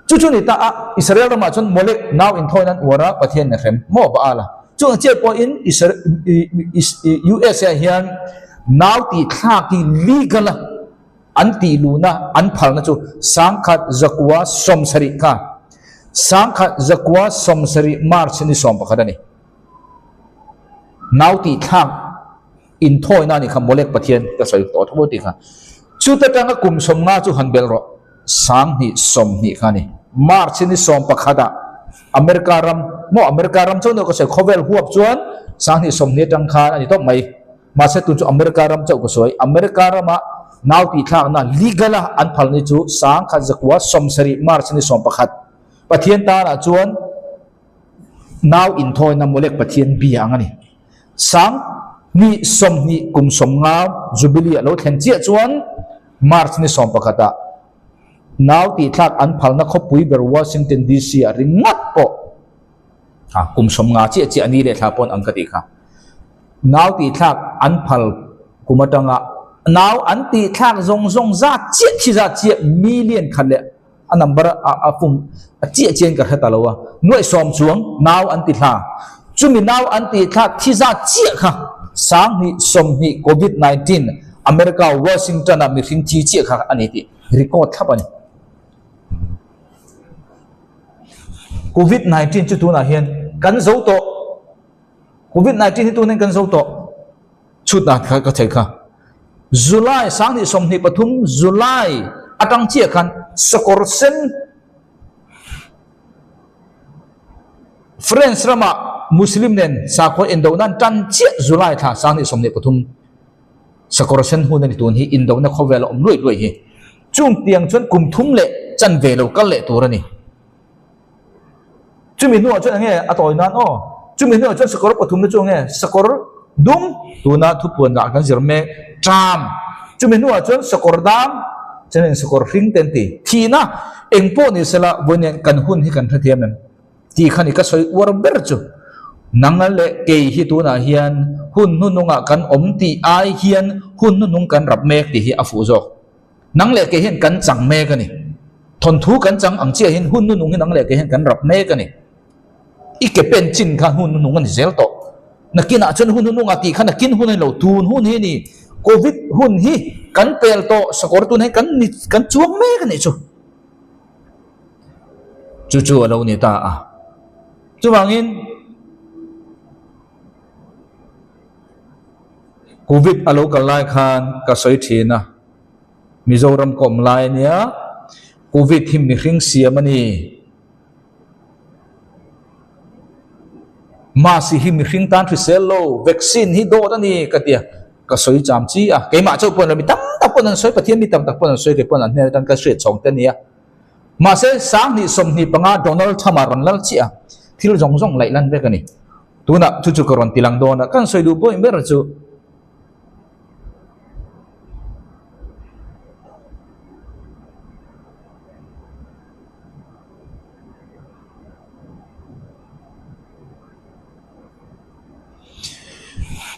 จู่ๆนี่ตาอิสราเอลรำชนโมเลกนาวอินทอยนั้นวระปะเทียนเนี่ยเข้มโม่บ้าละจงเจ็บปวดอินอิสรายูเอสเฮียนนาวตีข้าที่ลีกัลอันตีลูน่าอันพัลนะจู่สังขัดจักวาสมสริค่ะสังขัดจักวาสมสริมาร์ชนิสอมปะกันนี่นาวตีข้าอินทอยนั่นนี่คำโมเลกปะเทียนก็ใส่ตัวทั้งหมดที่ค่ะจู่แต่ตั้งกุมสมงาจู่ฮันเบลโรสังนี่สมนี่ค่ะนี่มาร์ชนิสอมปะกันอเมริการัมอเมริการัมเจ้าเนี่ยก็ใช้ข้อเวลหัวจวนสร้างที่สมเนี่ยจังคารอันนี้ต้องไม่มาเสตุนจูอเมริการัมเจ้าก็สวยอเมริการัมนาวตีข้างนั้นลีกละอันพัลนิจูสร้างขัดจักวาสมสริมาร์ชนิสอมประคัดปะเทียนตาละจวนนาวอินทอยนำโมเลกปะเทียนบีอย่างนี้สร้างนี่สมนี่กุมสมงาจูบิลีเราเห็นเจ้าจวนมาร์ชนิสอมประคัดนาวตีทักอันพัลนักขบุยเบอร์วอชิงตันดีซีริงัดปอกุมสมงาเจี๊ยอันนี้เลยทับปนอังกฤษค่ะนาวตีทักอันพัลกุมตังะนาวอันตีทักซงซาเจี๊ยที่ซาเจี๊ยมิลเลียนขันเลยอันนั้นบาร์ฟุมเจี๊ยเจนกับเหตุอะไรวะหน่วยสมช่วงนาวอันตีทักจุดมีนาวอันตีทักที่ซาเจี๊ยค่ะสามนี่สมนี่โควิด-19อเมริกาวอชิงตันมีทิ้งที่เจี๊ยค่ะอันนี้ที่รีคอร์ดทับอันนี้โควิด-19 จุดตัวนั้นเห็นกันโซ่โตโควิด-19ที่ตัวนั้นกันโซ่โต chút na kha ka thei kha July sang ni som ni pathum July atang chia khan sakor sen friends rama Muslim nen sa ko Indonan tan chia July tha sang ni som ni pathum sakor sen hu na ni tun hi Indona khovel om loi loi hi chung tiang chon kum thum le chan ve lo kal le tur ani chumi nu chon nge atoi nan o chumi nu chon sakor pathum na chung nge sakor dum tuna thu pun ga kan zirme tram chumi nu chon sakor dam chen sakor ring ten ti thina engpo ni sala bonen kan hun hi kan thathiam em ti khani ka soi war ber chu nangale ke hi tuna hian hun nu nunga kan om ti ai hian hun nu nung kan rap mek ti hi afu zo nangle ke hian kan chang me ka ni thon thu kan chang ang chia hin hun nu nung hi nangle ke hian kan rap me ka ni ike pen chin kha hun nu nung an zel to nakina chon hun nu nga ti khana kin hun lo tun hun hi ni covid hun hi kan pel to sakor tun hai kan chuak me ka ni chu chu lo ni ta a chu wangin covid alo kalai khan ka soi thina Mizoram kom lai nia covid him ni hring siamani ma si him ni hring tan thiselo vaccine hi do ani katia ka soi cham chi a ke ma chau pon mi tam ta pon an soi pathian mi tam tak pon an soi ke pon an ne tan ka soi chong te nia ma se sang ni som ni panga Donald Trump ran lal chi a thil jong jong lai lan ve ka ni tuna chu koron tilang do na kan soi du po imber chu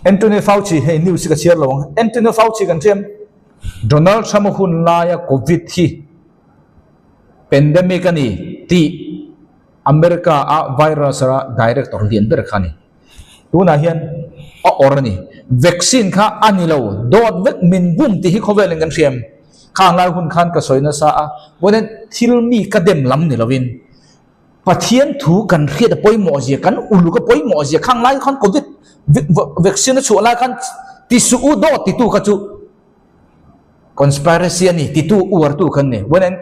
Anthony Fauci hey news ka share lawang Anthony Fauci kan them Donald Trump hun la ya covid hi pandemic ani ti America a virus ra director lian ber khani tuna hian a orani vaccine kha anilo dot vek min bum ti hi khovel ngan thiam khang lai hun khan ka soina sa a bonen thil mi ka dem lam ni lovin pathian thu kan khiat poi mo je kan ulu ka poi mo je khang lai khan covid vaccine chu la khan ti su do ti tu ka chu conspiracy ani ti tu uar tu khan ne bonen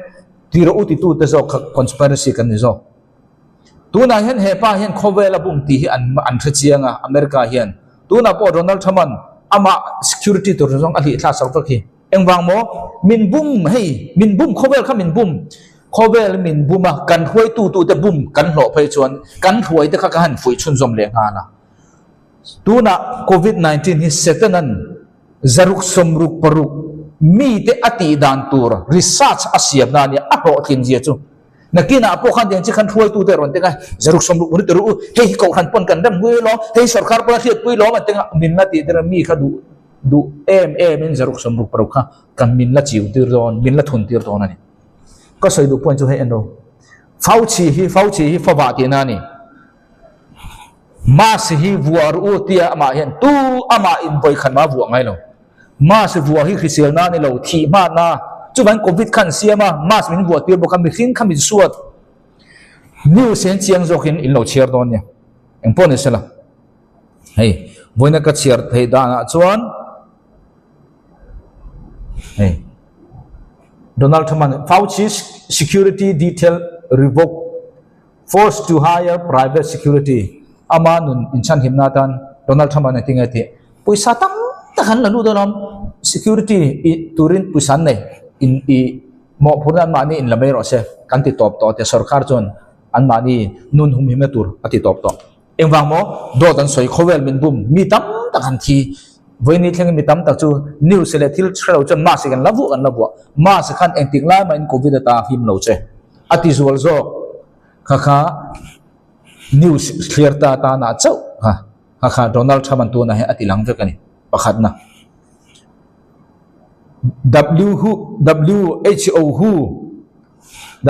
ti ro ti tu te zo conspiracy kan ni zo tu na hian he pa hian khowela bum ti hi an tha chianga America hian tu na po Donald Trump ama security to rong ali thla sak ki engwang mo min bum hei min bum khowel kha min bum khowel min buma kan huai tu te bum kan hlo phei chuan kan huai te kha ka han fui chun zom le nga na tuna covid-19 hi setanan zaruk somruk paruk mi te ati dan tur research asiap na ni apo tin je chu nakina apo khan den chi khan thuai tu te ron te ka zaruk somruk uri teru hei ko khan pon kan dam hui lo hei sarkar pa khiat pui lo ma te min na ti der mi kha du min zaruk somruk paruk kha kan min la chiu tir don min la thun tir don ani ko soi du pon chu hei eno Fauci hi fawa ti na ni ma si hi vuar u tia ama hian tu ama in boy khan ma vuang ai lo ma si vuar hi khrisel na ni lo thi ma na chu ban covid khan siama ma min vuar tir bo kam mi khin kham in suat new sen chiang zokin in lo chiar don nya eng pon ni sala hei voina ka chiar thei da na chuan hei Donald Trump Fauci's security detail revoked forced to hire private security ama nun inchan himna tan Donald Trump na tinga ti puisa tam takhan lalu dalam security turin puisan nei in mo phunan mani in lamai ro se kan ti top to te sarkar chon an mani nun hum him tur ati top to engwang mo do dan soi khowel min bum mi tam takhan thi voini thleng mi tam tak chu new sele thil threlo chon ma se kan labu ma se khan engtik la ma in covid ta him lo che ati zual zo kha news clear ta na chau ha Donald Trump tu na he ati lang ve kani pakhat na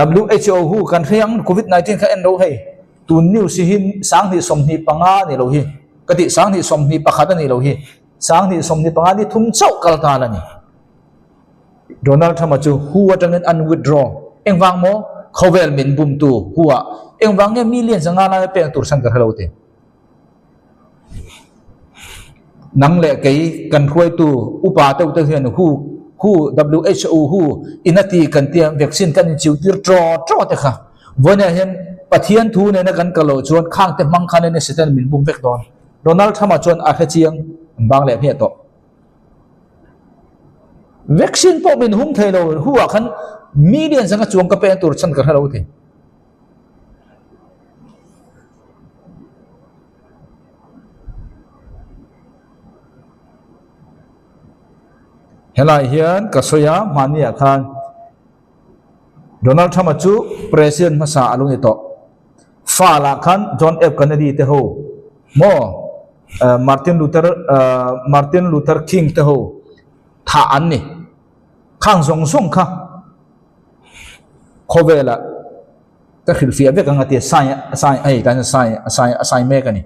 WHO hu kan riang covid-19 kha en lo hei tu news hin sang hi som hi panga ni lo hi kati sang hi som hi pakhat ni lo hi sang hi som hi panga ni thum chau kal ta la ni Donald Trump chu hu atangin an withdraw engwang mo khowel min bum tu huwa engwang nge million zanga la pe tur san ka halo te nang le kai kan huai tu upa tau te hian hu WHO hu inati kan tia vaccine kan chiu tir tro te kha vona hian pathian thu ne na kan kalo chuan khang te mang khan ne setan min bum vek don Donald Trump chuan a chiang bang le phe to vaccine po min hum thailo huwa khan million sanga chuang ka pe tur chan ka halo the helai hian ka soya mania khan Donald Trump chu president masa alung ito fa la khan John F Kennedy te ho mo Martin Luther King te ho tha an ni khang song song kha khovela ka khilfia be ka ngati sai ai kan sai me ka ni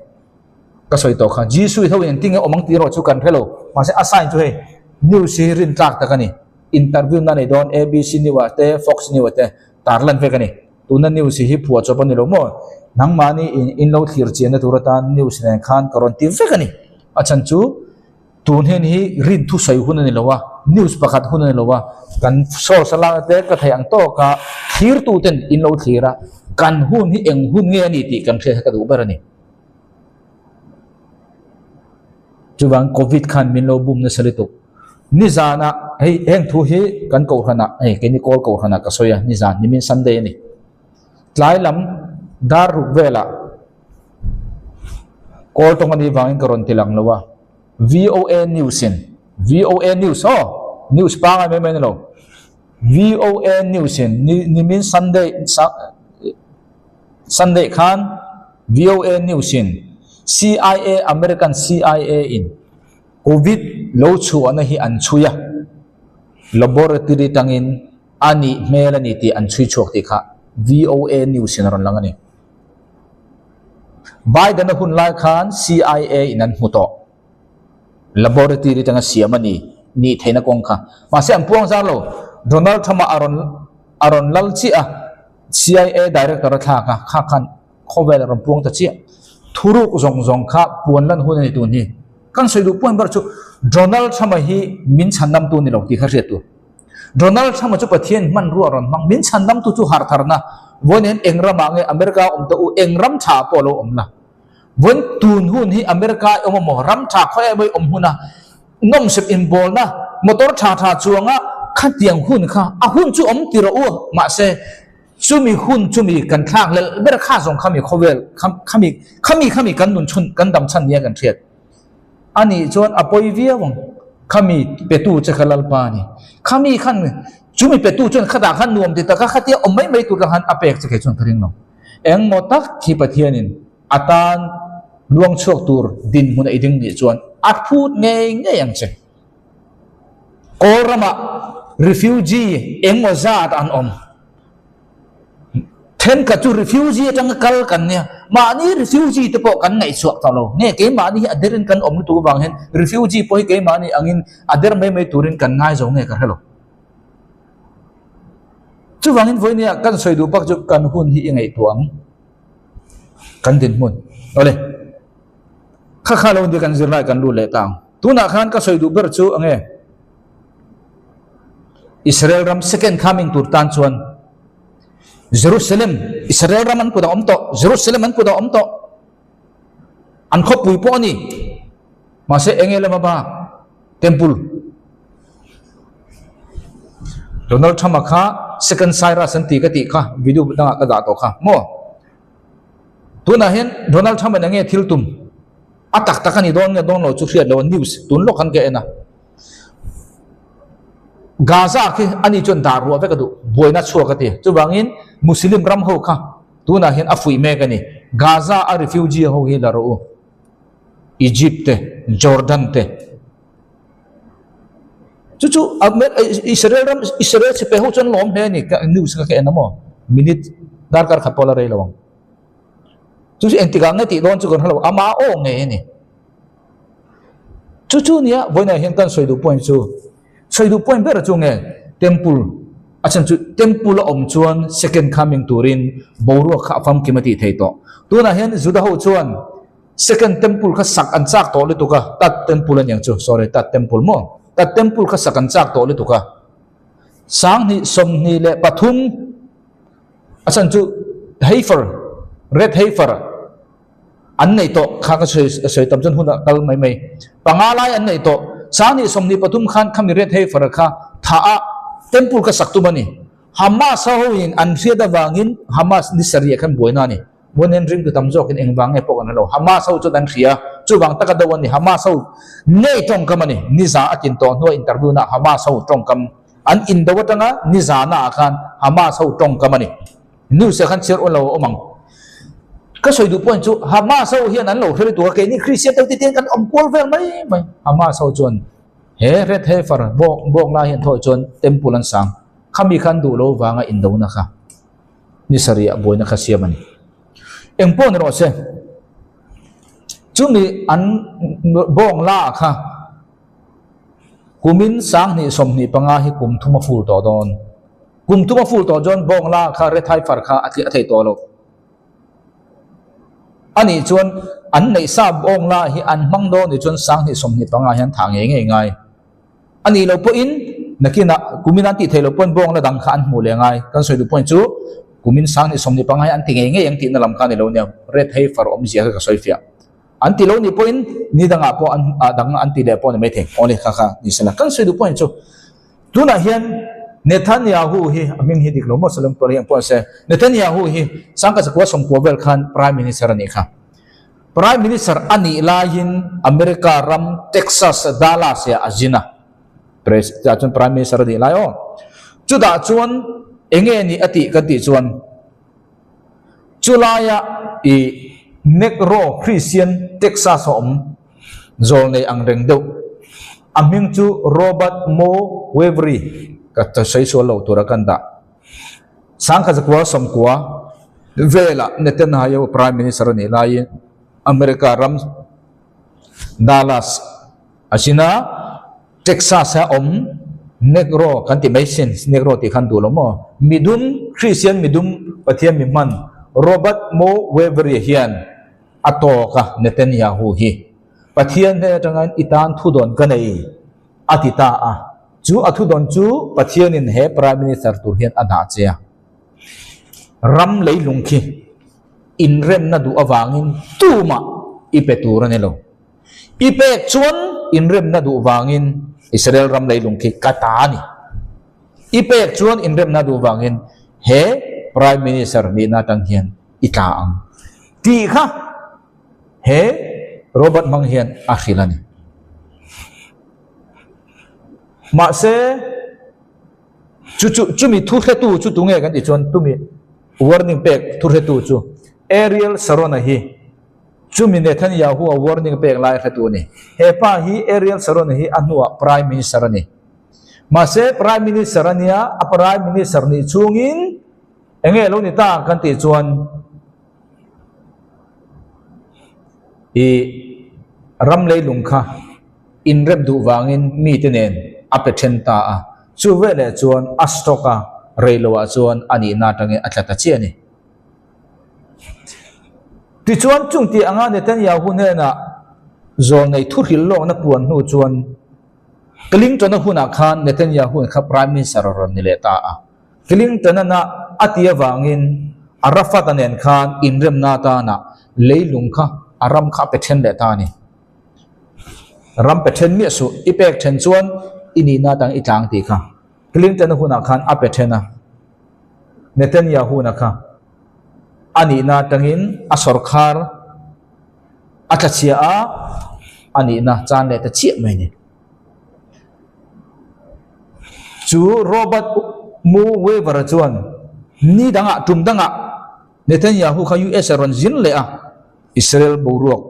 ka soi to kha jisu tho yen ting omang ti ro chu kan phelo ma se assign chu he new series trak ta ka ni interview na nei don ABC ni wa te Fox ni wa te tarlan fe ka ni tuna news hi phua cho pani lo mo nang mani in lo thir chen na turata news ne khan karon ti fe ka ni achan chu tun hen hi rin thu sai hun ni lowa news pakhat hun ni lowa kan so sala te ka thayang to ka thir tu ten in lo thira kan hun hi eng hun nge ni ti kan the ka du bar ni chuwang covid khan min lo bum na salitu ni zana hei heng thu hi kan ko hana hei ke ni kol ko hana ka soya ni zan ni min sunday ni tlai lam dar ruk vela kol tong ani wangin karon tilang lowa VOA News news pa nga me lo VOA News ni min Sunday khan VOA News CIA American CIA in COVID lo chu ana hi an chuya laboratory tangin ani mela ni ti an chui chok ti kha VOA News ron lang ani Biden na hun lai khan CIA in an muto laboratory tanga siamani ni theina kong kha ma se an puang zalo Donald Trump aron lalchi a CIA director tha kha khan khovel ron puang ta chi thuru zong kha puan lan hun ni tu ni kan soidu puan bar chu Donald Trump hi min chandam tu ni lo ti kha tu Donald Trump chu pathian man ru ron mang min chandam tu chu har tharna vonen engra mange America to u engram tha polo omna von tun hun hi America mo ram tha khoi bai huna nom sep in bol na motor tha chuanga khatiang hun kha a hun chu tiro u ma se chumi hun chumi kan thang le ber kha jong khami khovel khami kan nun chun kan dam chan nia kan thiat ani chon apoi via wong khami petu chakhalal pa ni khami khan chumi petu chon khada khan nuam ti ta ka khatia mai tu han apek chake chon thring no eng motak khi pathianin atan luang chok tur din mun iding ni chon aphut nge yang che korama refugee eng ozat an then ka chu refugee tang kal kan nia ma ni refugee te po kan ngai chuak talo nge ke ma ni aderin kan tu wang hen refugee po ke ma ni angin ader mai turin kan ngai zo nge ka hello chu wangin voi nia kan soidu pak chu kan hun hi ngai tuang kan din mun ole kha lo ndi kan zirlai kan lu le tang tuna khan ka soidu ber chu ange Israel ram second coming tur tan chuan Jerusalem Israel raman puda omto Jerusalem man puda omto an khop pui po ni mase engela ba temple Donald Trump kha second saira santi ka ti kha video danga ka da to kha mo tuna hen Donald Trump na nge thil tum atak takani don lo chu khriat lo news tun lo khan ke ena Gaza ki ani chon daru ave ka du boina chua ka ti chu bangin Muslim ram ho kha tuna hen afui me ka ni Gaza a refugee ho hi daru Egypt Jordan te chu Israel se pe ho chon lom he ni ka news ka ke na mo minute dar kar khapola rei lawang chu entiga ngai ti don chu kon halo ama o nge ni chu nia boina hen kan soidu point chu soidu point ber chu nge temple achan chu temple om chuan second coming turin boru kha fam kimati theito tuna hen juda ho chuan second temple kha sak an chak to le tuka tat temple an yang chu sorry tat temple mo tat temple kha sak an chak to le tuka sang ni som ni le pathum asan chu heifer red heifer an nei to kha ka soi tam jon huna kal mai mai pangalai an nei to sang ni som ni pathum khan khami red heifer kha tha a temple ka sak tu bani Hamas in an fiada wangin Hamas ni sariya kan boina ni wonen ring tu tamjok in engwang e pokon lo Hamas ho chu dan khia chu wang taka dawan ni Hamas ho nei tong kamani niza akin to no interview na Hamas ho tong kam an in dawatanga niza na khan Hamas ho tong kamani nu se khan cher olo omang ka soi du point chu Hamas ho hian an lo theli tu ka ni Christian tau ti ten kan om kol vel mai mai Hamas ho chon he ret he far bok la hian tho chon temple an sang khami khan du lo wanga in do na kha ni sariya boina kha siamani engpon ro se chumi an bong la kha kumin sang ni som ni panga hi kum thuma ful to don kum thuma ful to jon bong la kha re thai far kha athi athai to lo ani chon an nei sa bong la hi an mang do ni chon sang ni som ni panga hian thang nge ngai ani lo po in nakina kuminan ti thelo pon bong la dang khan mu le ngai kan soi du point chu kumin sang ni som ni pangai an ti nge yang ti na lam kan ni lo ne red hay far om zia ka soi fia an ti lo ni point ni danga po an dang an ti le po ne me theng oni kha kha ni sala kan soi du point chu tu na hian Netanyahu hi aming hi diklo mo salam por yang po se Netanyahu hi sang ka sakwa som ko vel khan prime minister ni kha prime minister ani lain America ram Texas Dallas ya azina Presiden Prime Minister di layo, juda cuan enge ni ati kati cuan, culaya i negro Christian Texas om zol ne ang rengdo, aming cu Robert Mo Wevery kata saya solau turakanda, sang kajakwa somkwa vela Netanyahu Prime Minister ni lain Amerika ram Dallas asina Texas ha om negro kan ti mai sense negro ti khan du lo mo midum Christian midum pathiam mi man Robert Mo Wevery hian atoka Netanyahu hi pathian he tangan itan thudon kanai atita a chu athudon chu pathian in he prime minister tur hian adha chea ram leilung khi in rem na du awangin tuma ipetura ne lo ipe chuan in rem na du wangin Israel ram leilung ki katani ipek chuan in rem na du wangin he prime minister ni na tang hian itaang ti kha he Robert mang hian akhilani ma se chu mi thu khe tu chu tu nge kan ti chuan tu mi warning pek thu khe tu chu Ariel Sharon hi Cumi Netanyahu a warning pek lai khatu ni hepa hi Ariel Sharon hi anua prime minister ni mase prime minister ania a prime minister ni chungin enge lo ni ta kan ti chuan i ram lei lungkha in rep du wangin mi tenen apethen ta a chu vele chuan astoka reilowa chuan ani na tange atlata chi ani ti chuan chung ti anga Netanyahu ne na zol nei thu hil lo na puan nu chuan Clinton huna khan Netanyahu kha prime minister ron ni le ta a Clinton na atia wangin Arafat anen khan inrem na ta na leilung kha aram kha pethen le ta ni ram pethen mi su ipek then chuan ini na tang itang ti kha Clinton huna khan apethena Netanyahu na kha ani na tangin asorkhar atachia a ani na chan le ta chi mai ni chu Robert Mo Wevery chuan ni danga tum danga Netanyahu kha US ron zin le a Israel boruak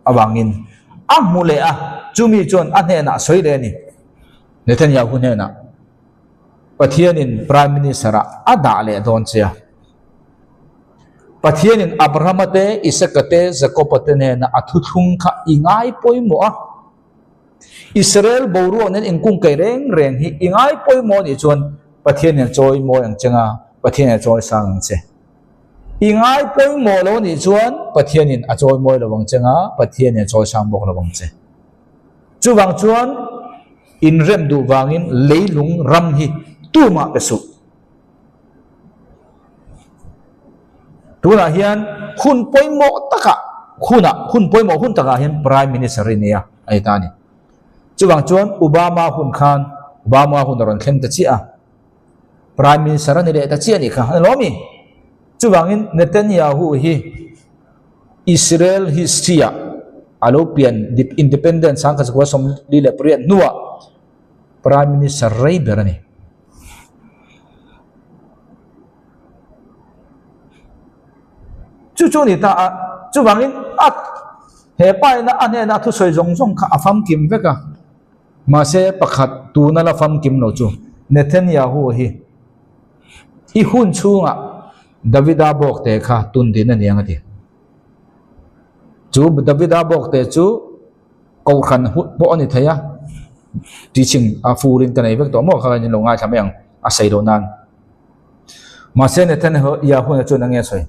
awangin amule a chumi chuan a hne na soi le ni Netanyahu ne na pathianin prime minister a da le don chia pathianin Abrahamate Isakate Zakopate ne na athuthung kha ingai poimo a Israel boruak nen ingkung kai reng reng hi ingai poimo ni chuan pathianin choi mo yang chenga pathianin choi sang che ingai point mo lo ni chuan pathianin a choi moi lawang chenga pathianin choi sang bok lawang che chuwang chuan in rem du wangin leilung ram hi tuma pesu tuna hian hun point mo taka hun point mo hun taka hian prime minister nia ai ta ni chuwang chuan Obama hun khan Obama hun ron khem ta chi a prime minister ni le ta chi ani kha lomi chuwangin Netanyahu hi Israel history alopian independence sang ka som li le prian nuwa prime minister rei berani chu ni ta chuwangin at he pai na ane na thu soi jong jong kha afam kim veka ma se pakhat tu na la fam kim no chu Netanyahu hi hun chunga Davida bok te kha tun din ani angati chu Davida bok te chu ko khan bo ani thaya teaching a furin kanai vek to mo kha ni lo nga thamyang a sei do nan ma se Netanyahu na chu na nge soi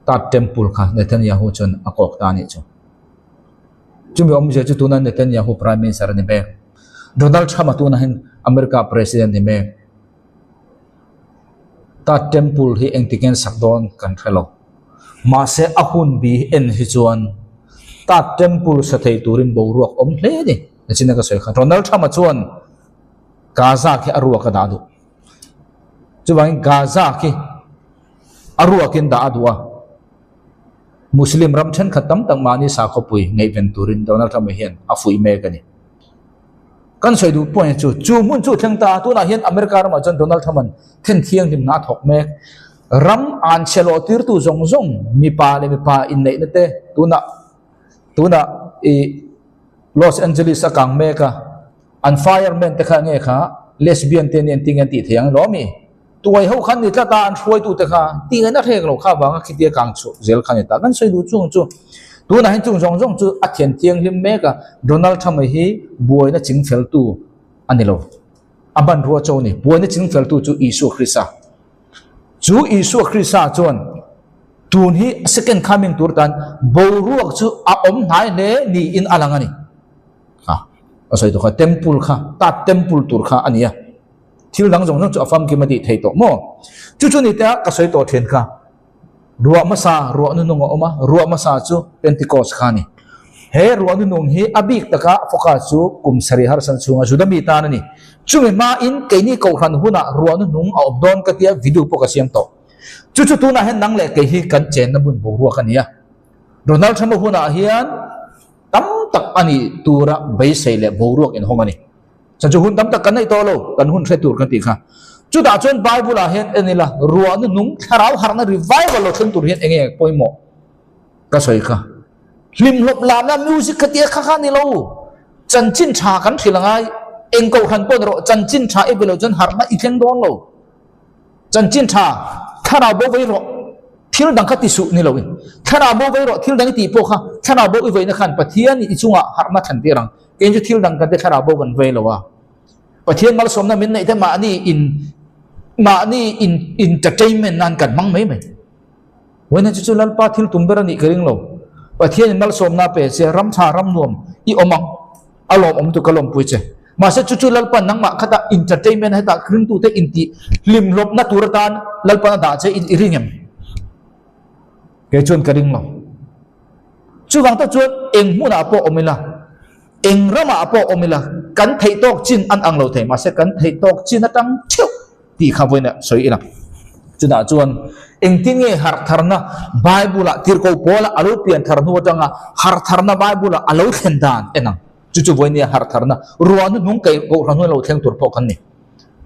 ta temple kha Netanyahu chon akok ta ni chu chumi om je chu tunan Netanyahu prime minister ni be Donald Trump tu na hin America president ni be ta temple hi engtiken sakdon kan thelo ma se ahun bi en hi chuan ta temple sa thei turin bo ruak om hle ni nachina ka soi kha Donald Trump chuan Gaza ki arua ka dadu chuwang Gaza ki arua kin da adwa Muslim ram chen khatam tang mani sa khopui ngei venturin Donald Trump hian afui me kani kan soi du point chu mun chu theng ta tu na hian America ram chan Donald Trump then thiang dim na thok me ram an chelo tir tu zong zong mi pa in nei na te tu na e Los Angeles akang me ka an fireman te kha nge kha lesbian ten en ting an ti thiang lo mi tuai ho khan ni tla ta an thoi tu te kha ti na thek lo kha wanga khitia kang chu zel khan ta kan soi du chu tu na hin chung jong chu a thian tiang him me ka Donald Trump hi buai na ching fel tu anilo aban ro cho ni buai na ching fel tu chu Isu Christa chu Isu Christa chuan tun hi second coming tur tan bo ruak chu a om nai le ni in alangani ha asoi to kha temple kha ta temple tur kha ania thil dang jong chu afam ki mati thei to mo chu ni ta ka soi to then kha ruwa masa ruwa nu nong oma ruwa masa chu Pentecost khani he ruwa nu nong hi abik taka foka chu kum sari har san chunga judami ta na ni chumi ma in ke ni ko khan huna ruwa nu nong a obdon ka tia video po ka siam to chu tu na hen nang le ke hi kan chen na bun bo ruwa khania Donald Trump huna hian tam tak ani tura bai sei le bo ruwa in hongani sa chu hun tam tak kan nei to lo kan hun thre tur kan ti kha chu da chen Bible a hen enila ruwa nu nung tharau harna revival lo thun tur hen enge poimo ka soi kha lim lop la na music ka ti kha ni lo chan chin tha kan thilangai engko han pon ro chan chin tha e belo jan harna i theng don lo chan chin tha thara bo vai ro thil dang khati su ni lo thara bo vai ro thil dang ti po kha thara bo i vai na khan pathian i chunga harna than ti rang ken ju thil dang ka de thara bo gan vai lo wa pathian mal som na min nei te ma ni in entertainment nan kan mang mai mai wena chu lal pa thil tumbera ni kering lo pathian mal som na pe se ram tha ram nuam i omang alom om tu kalom pui che ma se chu lal pa nang ma khata entertainment ha ta kring tu te inti lim lop na turatan lal pa na da che in iringem ke chun kering lo chu wang ta chu eng mu na po omila eng rama po omila kan thei tok chin an ang lo thei ma se kan thei tok chin atang chiu ti kha voina soi ina chuda chuan eng tin nge har tharna Bible tir ko pola alo pian thar nu tanga har tharna Bible alo khen dan enang chu voini har tharna ruan nung kai ko ranu lo theng tur po kan ni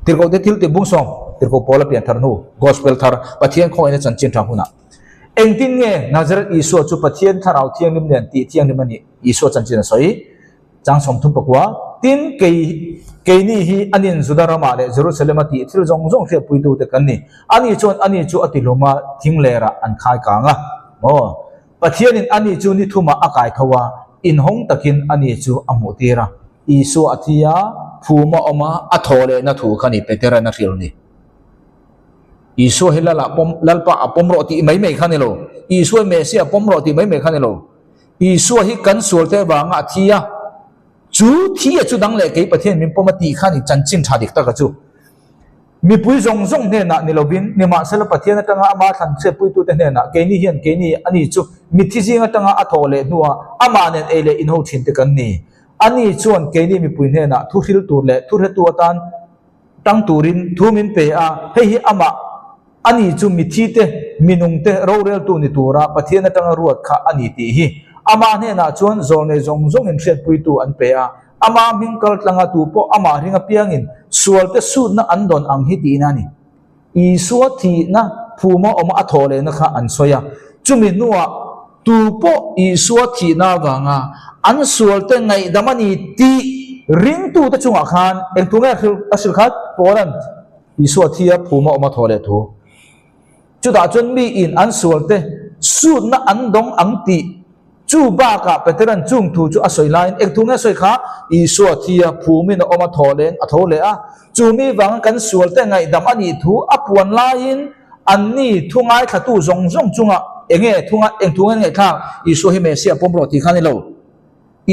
tir ko de til te bung song tir ko pola pian thar nu gospel thar pathian kho ina chan chin tha huna eng tin nge Nazareth Isu chu pathian tharau thiang nim nen ti thiang nim ani Isu chan chin soi chang som thum pakwa tin ke ni hi anin zudarama le Jerusalem ati thil jong jong the puitu te kan ni ani chu atiloma thinglera an khai ka nga mo pathianin ani chu ni thuma akai thawa in hong takin ani chu amutira Isu athia phuma oma athole na thu khani petera na ril ni Isu hilala lalpa apom roti mai mai khanelo isu mesia pom roti mai mai khanelo isu hi kan sulte wa nga thia chu thia chu dang le ke pathian min pomati khani chanchin thadik ta ka chu mi pui zong zong ne na ni lovin ni ma sel pathian atanga ama than se pui tu te ne na ke ni hian ke ni ani chu mi thi jing atanga athole nuwa ama nen ele in ho thin te kan ni ani chuan ke ni mi pui ne na thu hil tur le thu he tu atan tang turin thu min pe a hei hi ama ani chu mi thi te minung te ro rel tu ni tura pathian atanga ruat kha ani ti hi ama ne na chuan zol ne zong zong in hret pui tu an pe a ama mingkal tlanga tu po ama ringa piangin sual te su na andon ang hi ti na ni I suwa thi na phuma oma athole na kha an soya chumi nuwa tu po I suwa thi na wanga an sual te ngai damani ti ring tu ta chunga khan eng tunga asil khat polan I suwa thi a phuma oma thole thu chu da chun mi in an sual te su na andong ang ti chu ba ka peteran chung thu chu asoi line ek thunga soi kha I suwa thia phumi na oma tholen athole a chu mi wang kan sual te ngai dam ani thu apuan lain anni thungai khatu zong zong chunga enge thunga eng thunga ngai kha I suwa hi me sia pomro ti khani lo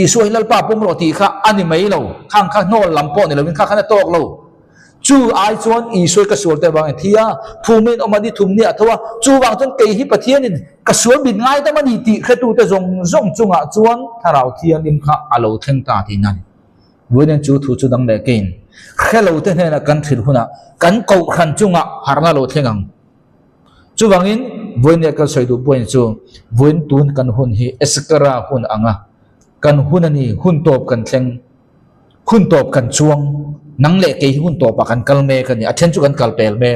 I suwa hi lalpa pomro ti kha ani mai lo khang kha no lampo ni lo min kha khana tok lo chu ai chuan I suwa ka sual te wang thia phumi oma di thum ni athawa chu wang chun ke hi pathian in ka sual bin ngai ta mani ti khatu te zong zong chunga chuan tharau thian lim kha alo theng ta ti nan woinen chu thu chu dang le kein khelo te ne na kan thil huna kan ko khan chunga harna lo thengang chu wangin woine ka soidu point chu woin tun kan hun hi eskara hun anga kan hun ani hun top kan thleng hun top kan chuang nang le ke hun top kan kalme kan ni athen chu kan kalpel me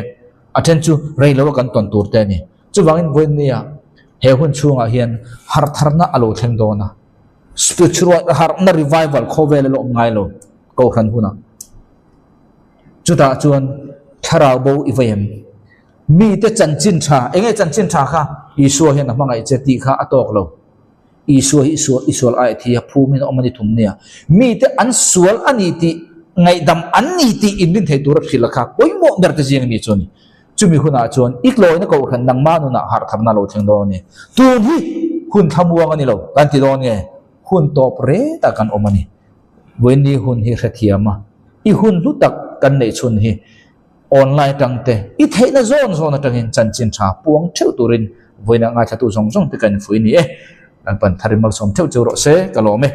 athen chu reilo kan ton tur te ni chu wangin woin nia he hun chunga hian har tharna alo thleng dona spiritual har na revival khovel lo ngai lo ko khan huna chuta chuan tharau bo ivem mi te chanchin tha enge chanchin tha kha Isu hian mangai che ti kha atok lo Isu ai thia phumin omani thumnia mi te an sual ani ti ngai dam an ni ti in din thei tur khila kha poimo ber te jing ni choni chumi huna chuan ikloi na ko khan nang manu na har tharna lo theng do ni tu hi hun thamuang ani lo kan ti don nge hun top re ta kan omani weni hun hi khathiama I hun lu tak kan nei chun hi online tangte I theina zone zone tangin chanchin tha puang theu turin voina nga thatu zong zong te kan fui ni an pan tharimal som theu chu ro se kalome